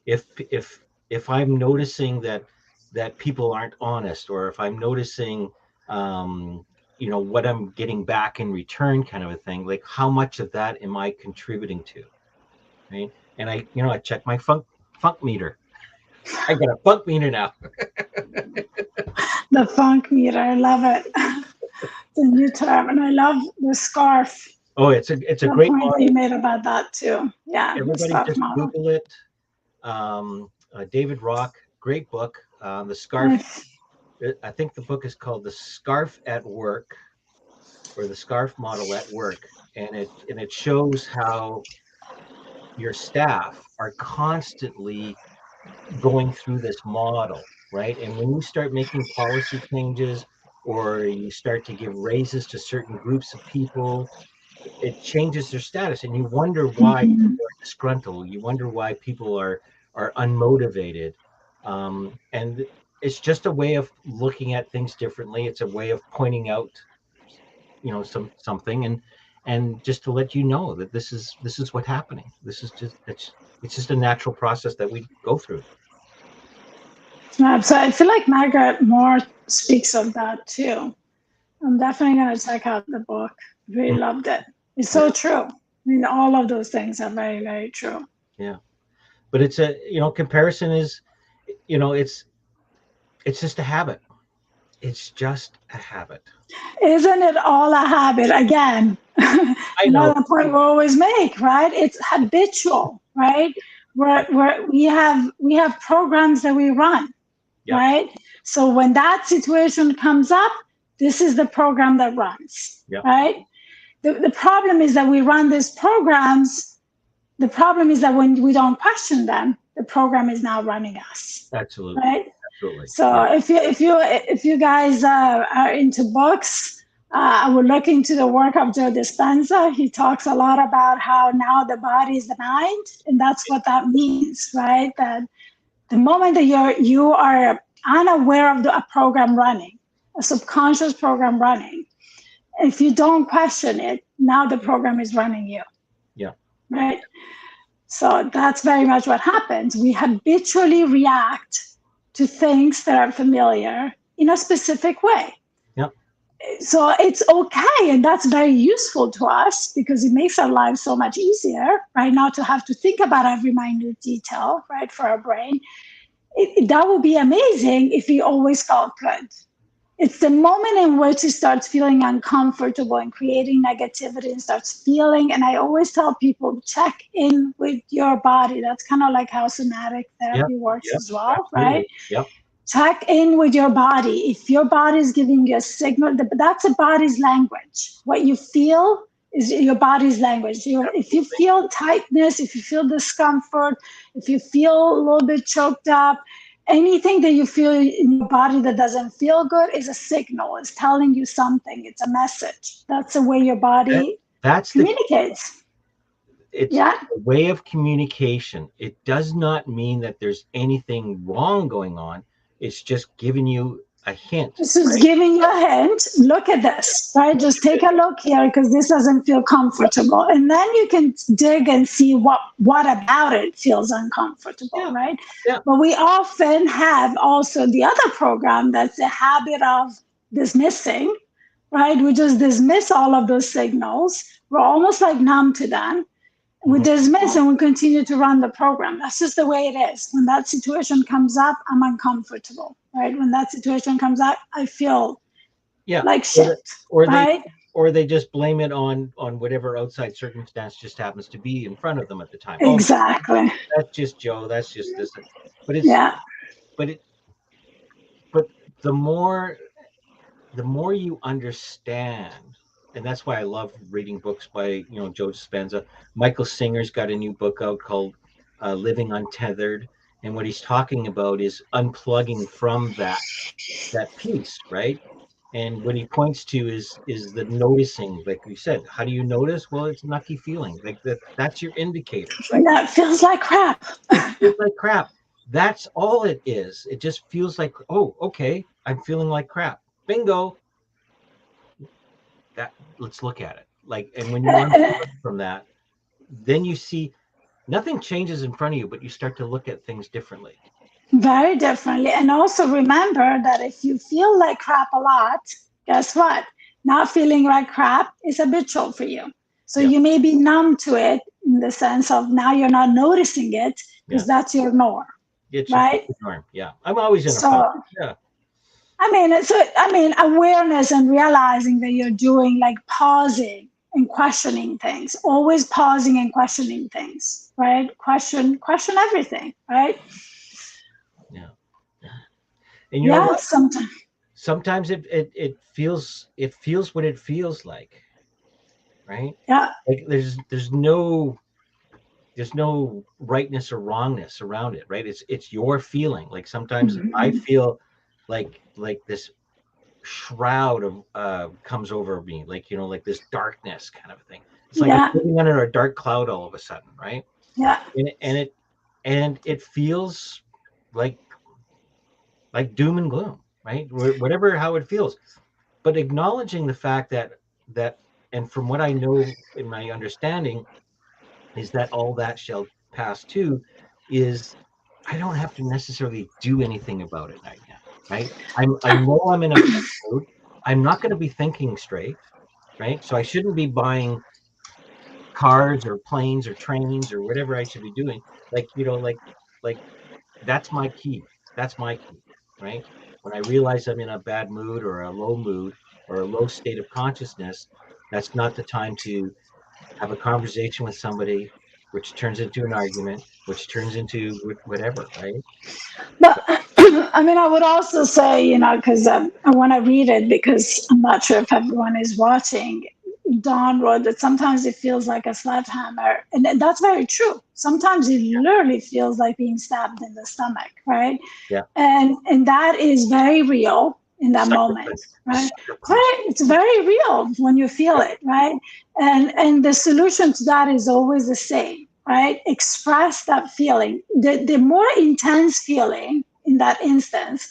S1: If I'm noticing that people aren't honest, or if I'm noticing, what I'm getting back in return, kind of a thing, like how much of that am I contributing to, right? And I check my funk meter. I got a funk meter now.
S2: The funk meter, I love it. The new term, and I love the scarf.
S1: Oh, it's a great
S2: point that you made about that too. Yeah,
S1: everybody just model. Google it. David Rock, great book. The scarf. I think the book is called "The Scarf at Work," or "The Scarf Model at Work," and it shows how your staff are constantly going through this model, right? And when you start making policy changes, or you start to give raises to certain groups of people, it changes their status, and you wonder why people are disgruntled. You wonder why people are unmotivated, and it's just a way of looking at things differently. It's a way of pointing out, something, and just to let you know that this is what's happening. This is just it's just a natural process that we go through.
S2: So I feel like Margaret Moore speaks of that too. I'm definitely going to check out the book. Really loved it. It's so true. I mean, all of those things are very, very true.
S1: Yeah. But it's comparison is, it's just a habit. It's just a habit.
S2: Isn't it all a habit? Again, another point we always make, right? It's habitual, right? Where we have programs that we run, right? So when that situation comes up, this is the program that runs, right? The problem is that we run these programs. The problem is that when we don't question them, the program is now running us.
S1: Absolutely.
S2: Right?
S1: Absolutely.
S2: So if you guys are into books, I would look into the work of Joe Dispenza. He talks a lot about how now the body is the mind, and that's what that means, right? That The moment that you are unaware of a program running, a subconscious program running, if you don't question it, now the program is running you.
S1: Yeah.
S2: Right? So that's very much what happens. We habitually react to things that are familiar in a specific way.
S1: Yeah.
S2: So it's okay, and that's very useful to us because it makes our lives so much easier, right? Not to have to think about every minute detail, right, for our brain. That would be amazing if we always felt good. It's the moment in which it starts feeling uncomfortable and creating negativity and starts feeling. And I always tell people, check in with your body. That's kind of like how somatic
S1: Yeah.
S2: therapy works
S1: Yep.
S2: as well,
S1: Absolutely.
S2: right?
S1: Yep.
S2: Check in with your body. If your body is giving you a signal, that's a body's language. What you feel is your body's language. If you feel tightness, if you feel discomfort, if you feel a little bit choked up, anything that you feel in your body that doesn't feel good is a signal. It's telling you something. It's a message. That's the way your body
S1: That's
S2: communicates.
S1: it's
S2: Yeah.
S1: a way of communication. It does not mean that there's anything wrong going on. It's just giving you a hint.
S2: This is giving you a hint. Look at this, right? Just take a look here because this doesn't feel comfortable. And then you can dig and see what about it feels uncomfortable, right?
S1: Yeah.
S2: But we often have also the other program that's the habit of dismissing, right? We just dismiss all of those signals. We're almost like numb to them. We dismiss and we continue to run the program. That's just the way it is. When that situation comes up, I'm uncomfortable, right? When that situation comes up, I feel like shit, right?
S1: Or they just blame it on whatever outside circumstance just happens to be in front of them at the time.
S2: Exactly.
S1: Oh, that's just Joe. That's just this. But but the more you understand, and that's why I love reading books by Joe Dispenza. Michael Singer's got a new book out called Living Untethered, and what he's talking about is unplugging from that piece, right? And what he points to is the noticing, like we said. How do you notice? Well, it's nucky feeling, like that's your indicator, right?
S2: That feels like crap.
S1: It feels like crap. That's all it is. It just feels like, oh, okay, I'm feeling like crap. Bingo. Let's look at it. Like, and when you unplug from that, then you see nothing changes in front of you, but you start to look at things differently.
S2: Very differently. And also remember that if you feel like crap a lot, guess what? Not feeling like crap is habitual for you. So you may be numb to it in the sense of now you're not noticing it because that's your norm.
S1: It's
S2: right?
S1: your norm. Yeah. I'm always in a funk. Yeah.
S2: I mean, awareness and realizing that you're doing like pausing and questioning things, always pausing and questioning things, right? Question everything, right?
S1: Yeah. And you know what?
S2: Sometimes
S1: it feels what it feels like, right?
S2: Yeah.
S1: Like there's no rightness or wrongness around it, right? It's your feeling. Like sometimes I feel like this shroud of comes over me, like like this darkness kind of thing. It's like I'm living under a dark cloud all of a sudden, right?
S2: Yeah.
S1: And it feels like doom and gloom, right? Whatever how it feels. But acknowledging the fact that and from what I know in my understanding is that all that shall pass too, is I don't have to necessarily do anything about it right now, right? I know I'm in a mood. I'm not going to be thinking straight, right? So I shouldn't be buying cars or planes or trains or whatever I should be doing. Like, like that's my key. That's my key, right? When I realize I'm in a bad mood or a low mood or a low state of consciousness, that's not the time to have a conversation with somebody, which turns into an argument, which turns into whatever, right?
S2: But I mean, I would also say, because I want to read it because I'm not sure if everyone is watching. Don wrote that sometimes it feels like a sledgehammer, and that's very true. Sometimes it literally feels like being stabbed in the stomach, right?
S1: Yeah.
S2: And that is very real in that moment, right? Right. It's very real when you feel it, right? And the solution to that is always the same. right? Express that feeling. The more intense feeling in that instance,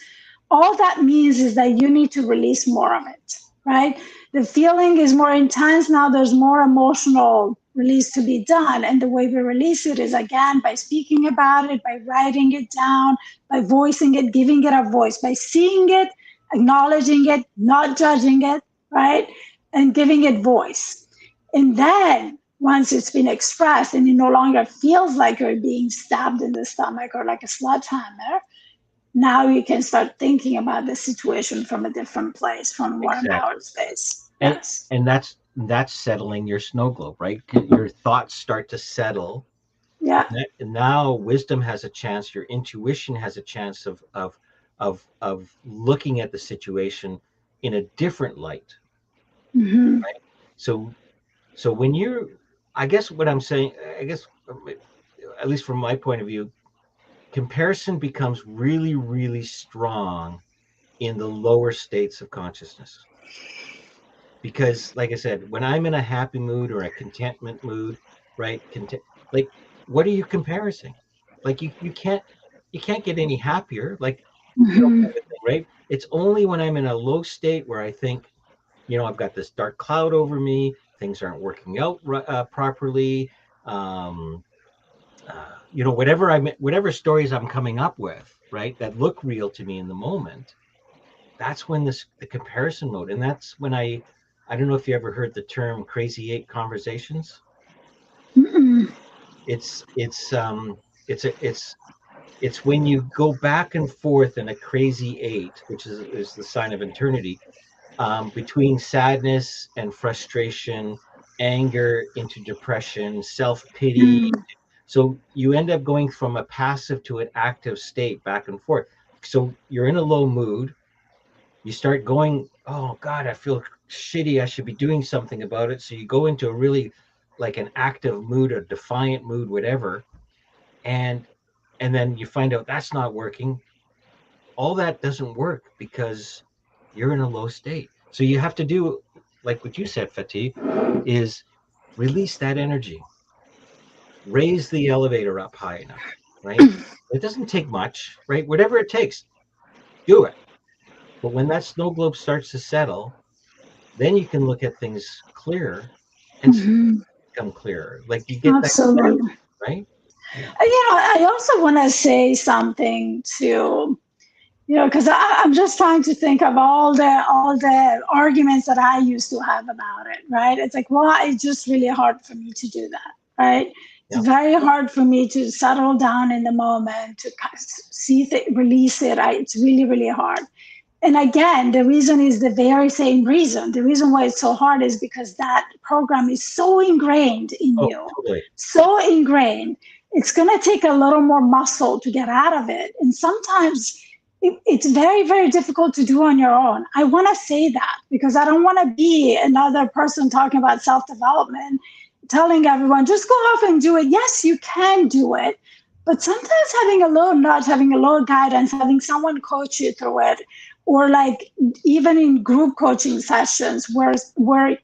S2: all that means is that you need to release more of it, right? The feeling is more intense now, there's more emotional release to be done. And the way we release it is, again, by speaking about it, by writing it down, by voicing it, giving it a voice, by seeing it, acknowledging it, not judging it, right? And giving it voice. And then once it's been expressed and it no longer feels like you're being stabbed in the stomach or like a sledgehammer, now you can start thinking about the situation from a different place, from a more
S1: Exactly.
S2: empowered space.
S1: and
S2: Yes.
S1: and that's settling your snow globe, right? Your thoughts start to settle,
S2: Yeah.
S1: and now wisdom has a chance, your intuition has a chance of looking at the situation in a different light,
S2: Mm-hmm.
S1: right? So when you're, I guess what I'm saying, I guess at least from my point of view, comparison becomes really, really strong in the lower states of consciousness. Because, like I said, when I'm in a happy mood or a contentment mood, right? Like, what are you comparing? Like, you can't get any happier. Like,
S2: Mm-hmm.
S1: kind of thing, right? It's only when I'm in a low state where I think, I've got this dark cloud over me. Things aren't working out properly. Um, whatever stories I'm coming up with, right, that look real to me in the moment, that's when the comparison mode, and that's when I don't know if you ever heard the term crazy eight conversations.
S2: Mm-mm.
S1: It's when you go back and forth in a crazy eight, which is the sign of eternity, between sadness and frustration, anger into depression, self-pity.
S2: Mm-hmm.
S1: So you end up going from a passive to an active state back and forth. So you're in a low mood, you start going, oh God, I feel shitty, I should be doing something about it. So you go into a really, like, an active mood, a defiant mood, whatever, and then you find out that's not working. All that doesn't work because you're in a low state. So you have to do, like what you said, Fatih, is release that energy, raise the elevator up high enough, right? It doesn't take much, right? Whatever it takes, do it. But when that snow globe starts to settle, then you can look at things clearer and
S2: Mm-hmm.
S1: become clearer. Like, you get that clarity,
S2: Absolutely.
S1: right? Yeah.
S2: I also want to say something to, because I'm just trying to think of all the arguments that I used to have about it, right? It's like, well, it's just really hard for me to do that, right? It's
S1: Yeah.
S2: very hard for me to settle down in the moment, to see release it. It's really, really hard. And again, the reason is the very same reason. The reason why it's so hard is because that program is so ingrained in
S1: Oh,
S2: you,
S1: totally.
S2: so ingrained. It's going to take a little more muscle to get out of it. And sometimes it's very, very difficult to do on your own. I want to say that because I don't want to be another person talking about self development, telling everyone, just go off and do it. Yes, you can do it. But sometimes having a little nudge, having a little guidance, having someone coach you through it, or like even in group coaching sessions where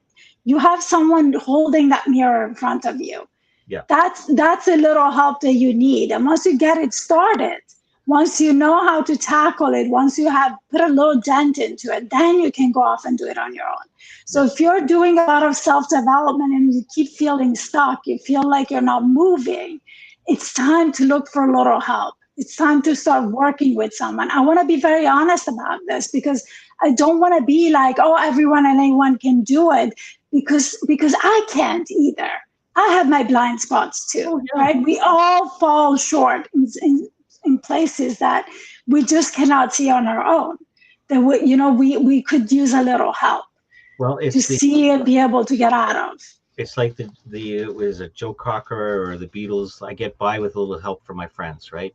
S2: you have someone holding that mirror in front of you,
S1: Yeah.
S2: that's a little help that you need. And once you get it started, once you know how to tackle it, once you have put a little dent into it, then you can go off and do it on your own. So
S1: Yes.
S2: if you're doing a lot of self-development and you keep feeling stuck, you feel like you're not moving, it's time to look for a little help. It's time to start working with someone. I want to be very honest about this because I don't want to be like, oh, everyone and anyone can do it, because I can't either. I have my blind spots too,
S1: Oh, yeah.
S2: right? We all fall short in places that we just cannot see on our own. That we could use a little help
S1: Well,
S2: to see and be able to get out of.
S1: it's like the was it Joe Cocker or the Beatles? I get by with a little help from my friends, right?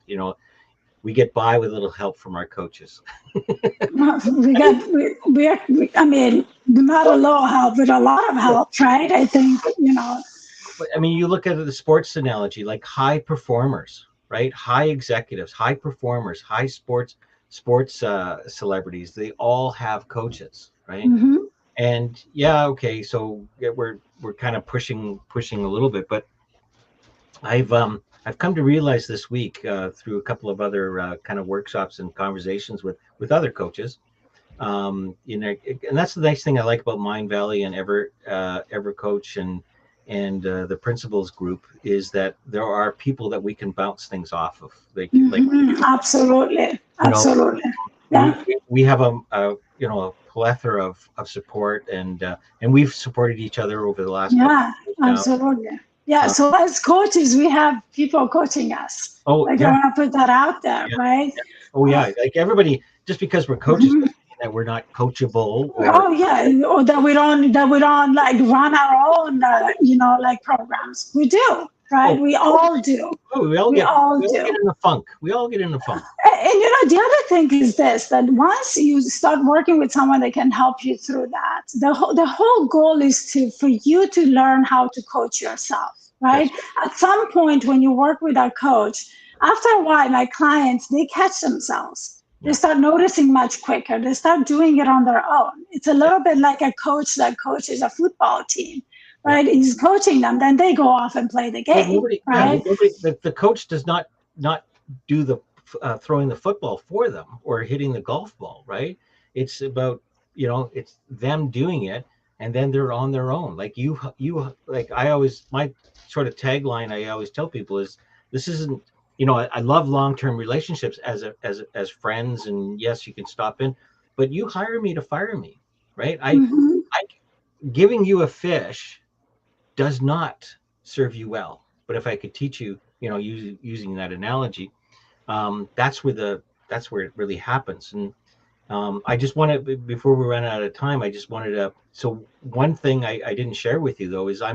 S1: We get by with a little help from our coaches.
S2: We got I mean, not a little help, but a lot of help, right? I think
S1: But I mean, you look at the sports analogy, like high performers, right? High executives, high performers, high sports celebrities. They all have coaches, right?
S2: Mhm.
S1: And yeah, okay, so yeah, we're kind of pushing a little bit, but I've come to realize this week through a couple of other kind of workshops and conversations with other coaches. And that's the nice thing I like about Mind Valley and Ever Coach and the principals group is that there are people that we can bounce things off of.
S2: Absolutely,
S1: you know,
S2: absolutely.
S1: we
S2: Yeah,
S1: we have a plethora of support and we've supported each other over the last couple
S2: yeah,
S1: of years now.
S2: absolutely. Yeah,
S1: Uh,
S2: so as coaches, we have people coaching us.
S1: oh
S2: Like, I
S1: yeah,
S2: want to put that out there,
S1: yeah,
S2: right?
S1: yeah. Oh yeah, like everybody, just because we're coaches
S2: Mhm.
S1: doesn't mean that we're not coachable or
S2: Oh yeah, or that we don't like run our own like programs. We do, right?
S1: oh,
S2: We all do.
S1: oh we all
S2: We
S1: get
S2: all
S1: we all
S2: do.
S1: get in the funk. We all get in the funk.
S2: And the other thing is this, that once you start working with someone that can help you through that, the whole goal is for you to learn how to coach yourself, right?
S1: That's right.
S2: At some point when you work with a coach, after a while, my clients, they catch themselves. They
S1: Yeah,
S2: start noticing much quicker. They start doing it on their own. It's a
S1: yeah,
S2: little bit like a coach that coaches a football team,
S1: yeah.
S2: right? He's coaching them, then they go off and play the
S1: Well,
S2: game, right?
S1: the coach does not do the throwing the football for them or hitting the golf ball, right? It's about it's them doing it, and then they're on their own. Like you like I always my sort of tagline I always tell people is this isn't I love long-term relationships as friends, and yes, you can stop in, but you hire me to fire me, right?
S2: Mm-hmm.
S1: I giving you a fish does not serve you well. But if I could teach you, using that analogy, that's where it really happens. And I just wanted, before we run out of time, I just wanted to. So one thing I didn't share with you though is I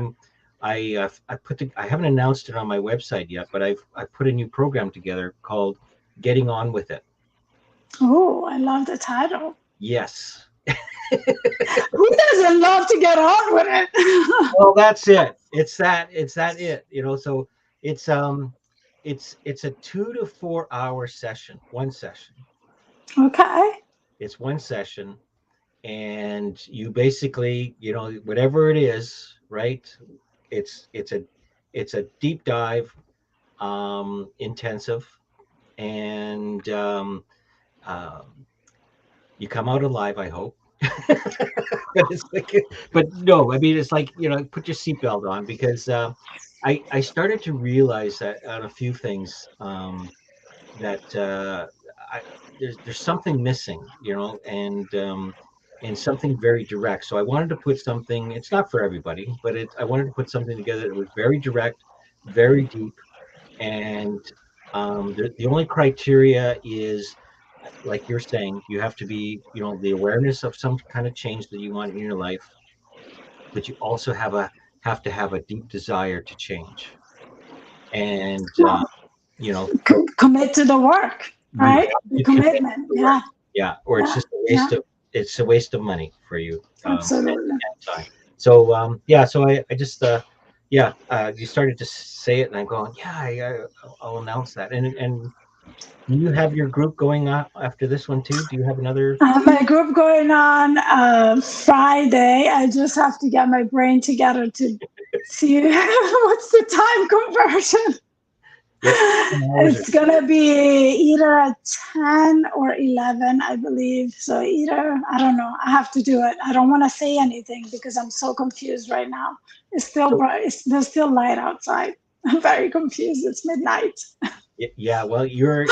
S1: haven't announced it on my website yet, but I put a new program together called Getting On With It.
S2: Oh, I love the title.
S1: Yes.
S2: Who doesn't love to get on with it?
S1: Well, that's it. It's that it. So it's it's a 2 to 4 hour session, one session.
S2: Okay.
S1: It's one session, and you basically, whatever it is, right? It's it's a it's a deep dive, intensive, and um, you come out alive, I hope. But it's like, but no, I mean, it's like, put your seatbelt on because I started to realize that on a few things that I there's something missing, and something very direct. So I wanted to put something. It's not for everybody, but I wanted to put something together that was very direct, very deep, and the only criteria is like you're saying, you have to be, the awareness of some kind of change that you want in your life, but you also have to have a deep desire to change. And
S2: Well,
S1: you know,
S2: commit to the work,
S1: you
S2: right?
S1: have
S2: The
S1: to commit
S2: commitment.
S1: to work.
S2: Yeah.
S1: Yeah, or it's
S2: Yeah.
S1: just a
S2: Yeah.
S1: waste of money for you,
S2: Absolutely.
S1: and time. So yeah, so I just yeah, you started to say it, and I'm going, yeah, I'll announce that. And do you have your group going after this one too? Do you have another?
S2: I have my group going on Friday. I just have to get my brain together to see what's the time conversion.
S1: Yeah, 10 hours or
S2: It's gonna be either at 10 or 11, I believe. So either, I don't know. I have to do it. I don't want to say anything because I'm so confused right now. It's still
S1: so.
S2: bright. There's still light outside. I'm very confused. It's midnight.
S1: Yeah, well, you're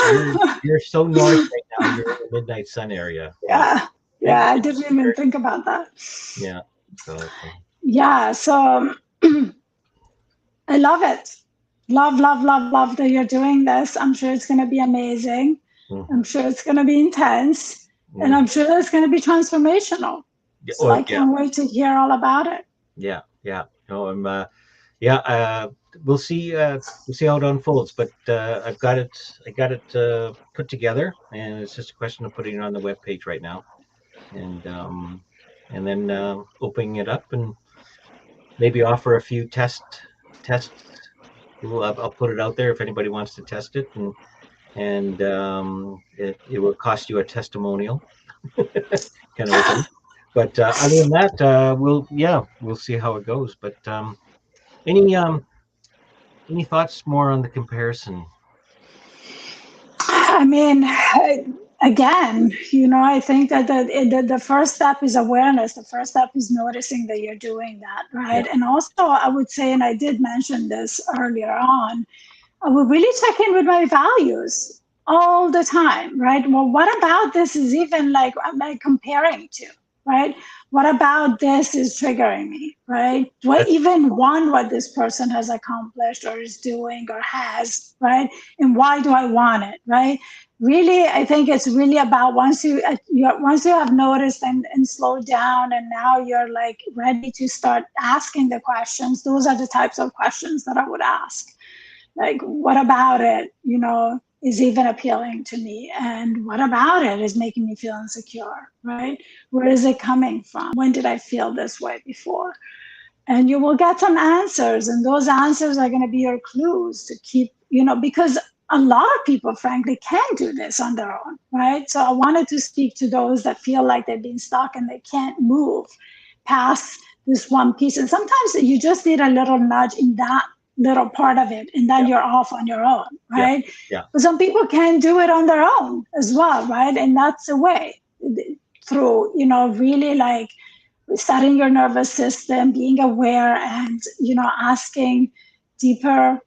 S1: so north right now. You're in the midnight sun area. Yeah,
S2: Yeah.
S1: thank
S2: Yeah, I didn't even think about that.
S1: yeah. So
S2: Yeah, so I love it. Love, love, love, love that you're doing this. I'm sure it's going to be amazing. I'm
S1: mhm,
S2: sure it's going to be intense. And I'm
S1: mhm.
S2: sure it's going to be transformational.
S1: Yeah,
S2: So
S1: oh
S2: I
S1: yeah,
S2: can't wait to hear all about it.
S1: yeah, yeah. No, I'm yeah. We'll see how it unfolds. But I got it put together, and it's just a question of putting it on the web page right now, and then opening it up and maybe offer a few tests. I'll put it out there if anybody wants to test it, and it will cost you a testimonial kind of a thing. But other than that, we'll see how it goes. But any Any thoughts more on the comparison?
S2: I mean, again, I think that the first step is awareness. The first step is noticing that you're doing that,
S1: Yeah.
S2: right? And also, I would say, and I did mention this earlier on, I would really check in with my values all the time, right? Well, what about this is even like am I comparing to, right? What about this is triggering me, right? Do I
S1: That's
S2: even want what this person has accomplished or is doing or has, right? And why do I want it, right? Really, I think it's really about once you have noticed and slowed down, and now you're like ready to start asking the questions. Those are the types of questions that I would ask, like what about it is even appealing to me, and what about it is making me feel insecure, right? Where is it coming from? When did I feel this way before? And you will get some answers, and those answers are going to be your clues to keep, because a lot of people frankly can do this on their own, right? So I wanted to speak to those that feel like they've been stuck and they can't move past this one piece, and sometimes you just need a little nudge in that little part of it, and then
S1: yeah,
S2: you're off on your own,
S1: yeah,
S2: right?
S1: yeah.
S2: But some people can do it on their own as well, right? And that's the way, through really like setting your nervous system, being aware, and asking deeper,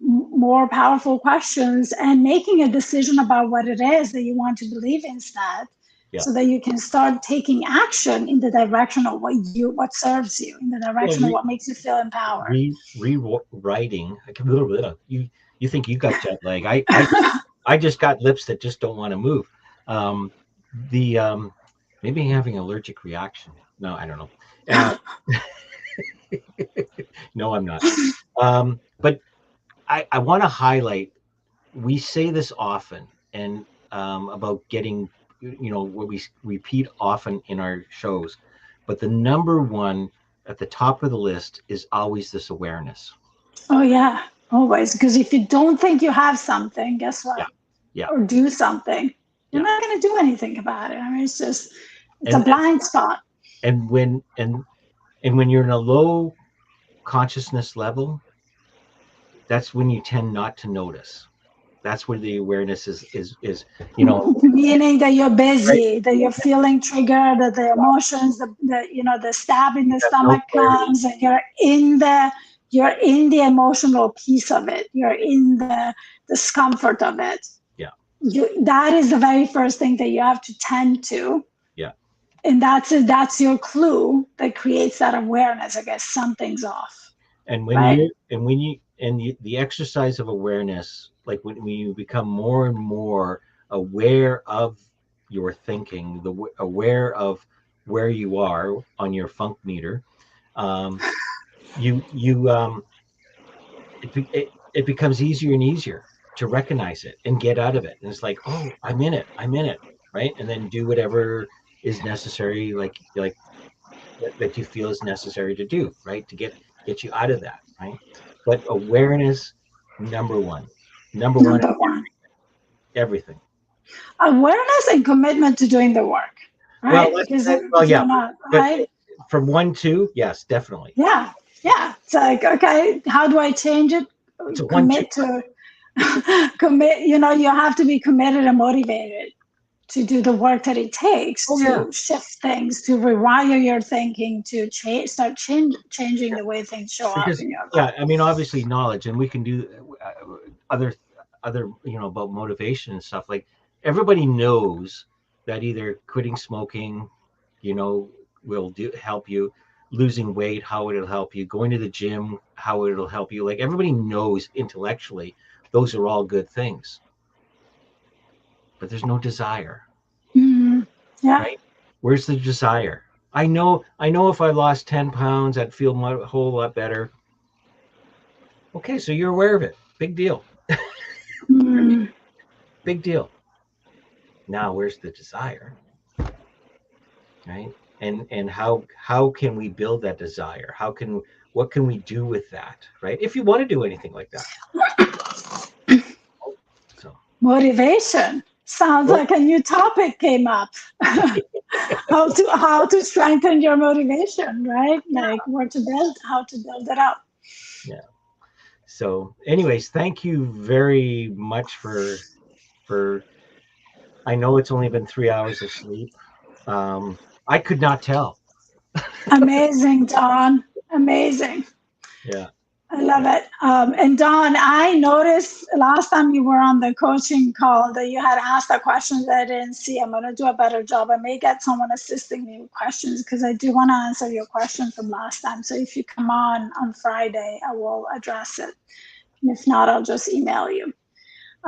S2: more powerful questions, and making a decision about what it is that you want to believe instead,
S1: Yeah.
S2: so that you can start taking action in the direction of what serves you, in the
S1: Well,
S2: direction of what makes you feel empowered.
S1: rewriting. I can a little bit. You think you got jet lag? I just got lips that just don't want to move. Um, the maybe having an allergic reaction. No, I don't know. Uh, no, I'm not. But I want to highlight. We say this often, and about getting, what we repeat often in our shows, but the number one at the top of the list is always this awareness.
S2: Oh yeah, always. Because if you don't think you have something, guess
S1: Yeah,
S2: what?
S1: yeah,
S2: Or do something, you're
S1: yeah.
S2: not going to do anything about it. I mean, it's a
S1: And
S2: blind spot.
S1: and when and when you're in a low consciousness level, that's when you tend not to notice. That's where the awareness is
S2: Meaning that you're
S1: right.
S2: busy, that you're feeling triggered, that the emotions, the stab in the
S1: You have no
S2: stomach
S1: clarity.
S2: comes, and you're in the emotional piece of it. You're in the discomfort of it.
S1: Yeah,
S2: That is the very first thing that you have to tend to,
S1: yeah.
S2: and that's your clue that creates that awareness. I guess something's off,
S1: And
S2: right?
S1: the exercise of awareness, like when you become more and more aware of your thinking, aware of where you are on your funk meter, um, you it becomes easier and easier to recognize it and get out of it. And it's like, oh, I'm in it, right? And then do whatever is necessary, like that you feel is necessary to do, right? To get you out of that, right? But awareness, number one, number one,
S2: Number one,
S1: everything.
S2: awareness and commitment to doing the work,
S1: Well,
S2: right? Because
S1: well,
S2: if
S1: yeah,
S2: you're not,
S1: but
S2: right?
S1: from 1 2, yes, definitely.
S2: Yeah, yeah. It's like, okay, how do I change it?
S1: It's a 1 2.
S2: Commit to commit. You have to be committed and motivated to do the work that it takes
S1: Oh yeah,
S2: to shift things, to rewire your thinking, to changing the way things show up
S1: because
S2: in your
S1: yeah,
S2: life.
S1: I mean, obviously knowledge, and we can do other about motivation and stuff. Like everybody knows that either quitting smoking, you know, will help you, losing weight, how it'll help you, going to the gym, how it'll help you. Like everybody knows intellectually, those are all good things, but there's no desire,
S2: Mhm. Yeah.
S1: right? Where's the desire? I know if I lost 10 pounds, I'd feel a whole lot better. Okay, so you're aware of it. Big deal.
S2: Mm.
S1: Big deal. Now, where's the desire, right? And how can we build that desire? What can we do with that, right? If you want to do anything like that. So,
S2: Motivation sounds
S1: well,
S2: like a new topic came up. How to strengthen your motivation, right? Like how to build it up.
S1: yeah. So, anyways, thank you very much for. I know it's only been 3 hours of sleep. I could not tell.
S2: Amazing, Don. Amazing.
S1: Yeah,
S2: I love
S1: yeah.
S2: it. And Don, I noticed last time you were on the coaching call that you had asked a question that I didn't see. I'm going to do a better job. I may get someone assisting me with questions because I do want to answer your question from last time. So if you come on Friday, I will address it. And if not, I'll just email you.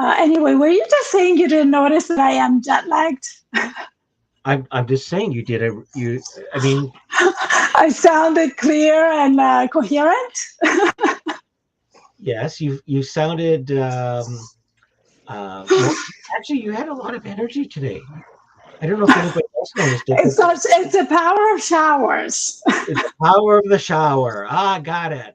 S2: Anyway, were you just saying you didn't notice that I am jet lagged?
S1: I'm just saying you did a you. I mean,
S2: I sounded clear and coherent.
S1: yes, you sounded more. Actually, you had a lot of energy today. I don't know if anybody else noticed it, but
S2: It's the power of showers.
S1: the power of the shower. Ah, got it.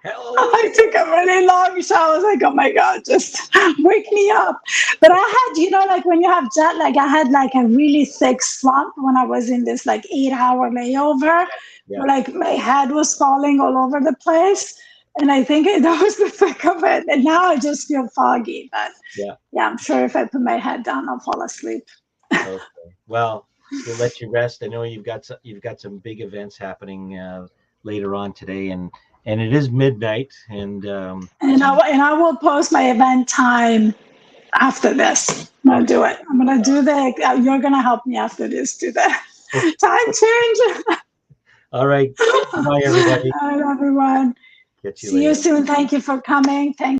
S1: Hello.
S2: I took a really long shower. I was like, oh my God, just wake me up. But I had, like when you have jet lag, I had like a really thick slump when I was in this like 8 hour layover,
S1: Yeah,
S2: where like my head was falling all over the place. And I think that was the thick of it. And now I just feel foggy. But
S1: yeah.
S2: yeah, I'm sure if I put my head down, I'll fall asleep.
S1: Okay. Well, we'll let you rest. I know you've got some big events happening later on today, and it is midnight. And
S2: And I will post my event time after this. I'm gonna
S1: okay,
S2: do it. I'm gonna do the. You're gonna help me after this. Do the
S1: okay.
S2: time change.
S1: All right. Bye, everybody.
S2: All right, everyone.
S1: Catch you
S2: See you
S1: later.
S2: soon. Thank you for coming. Thank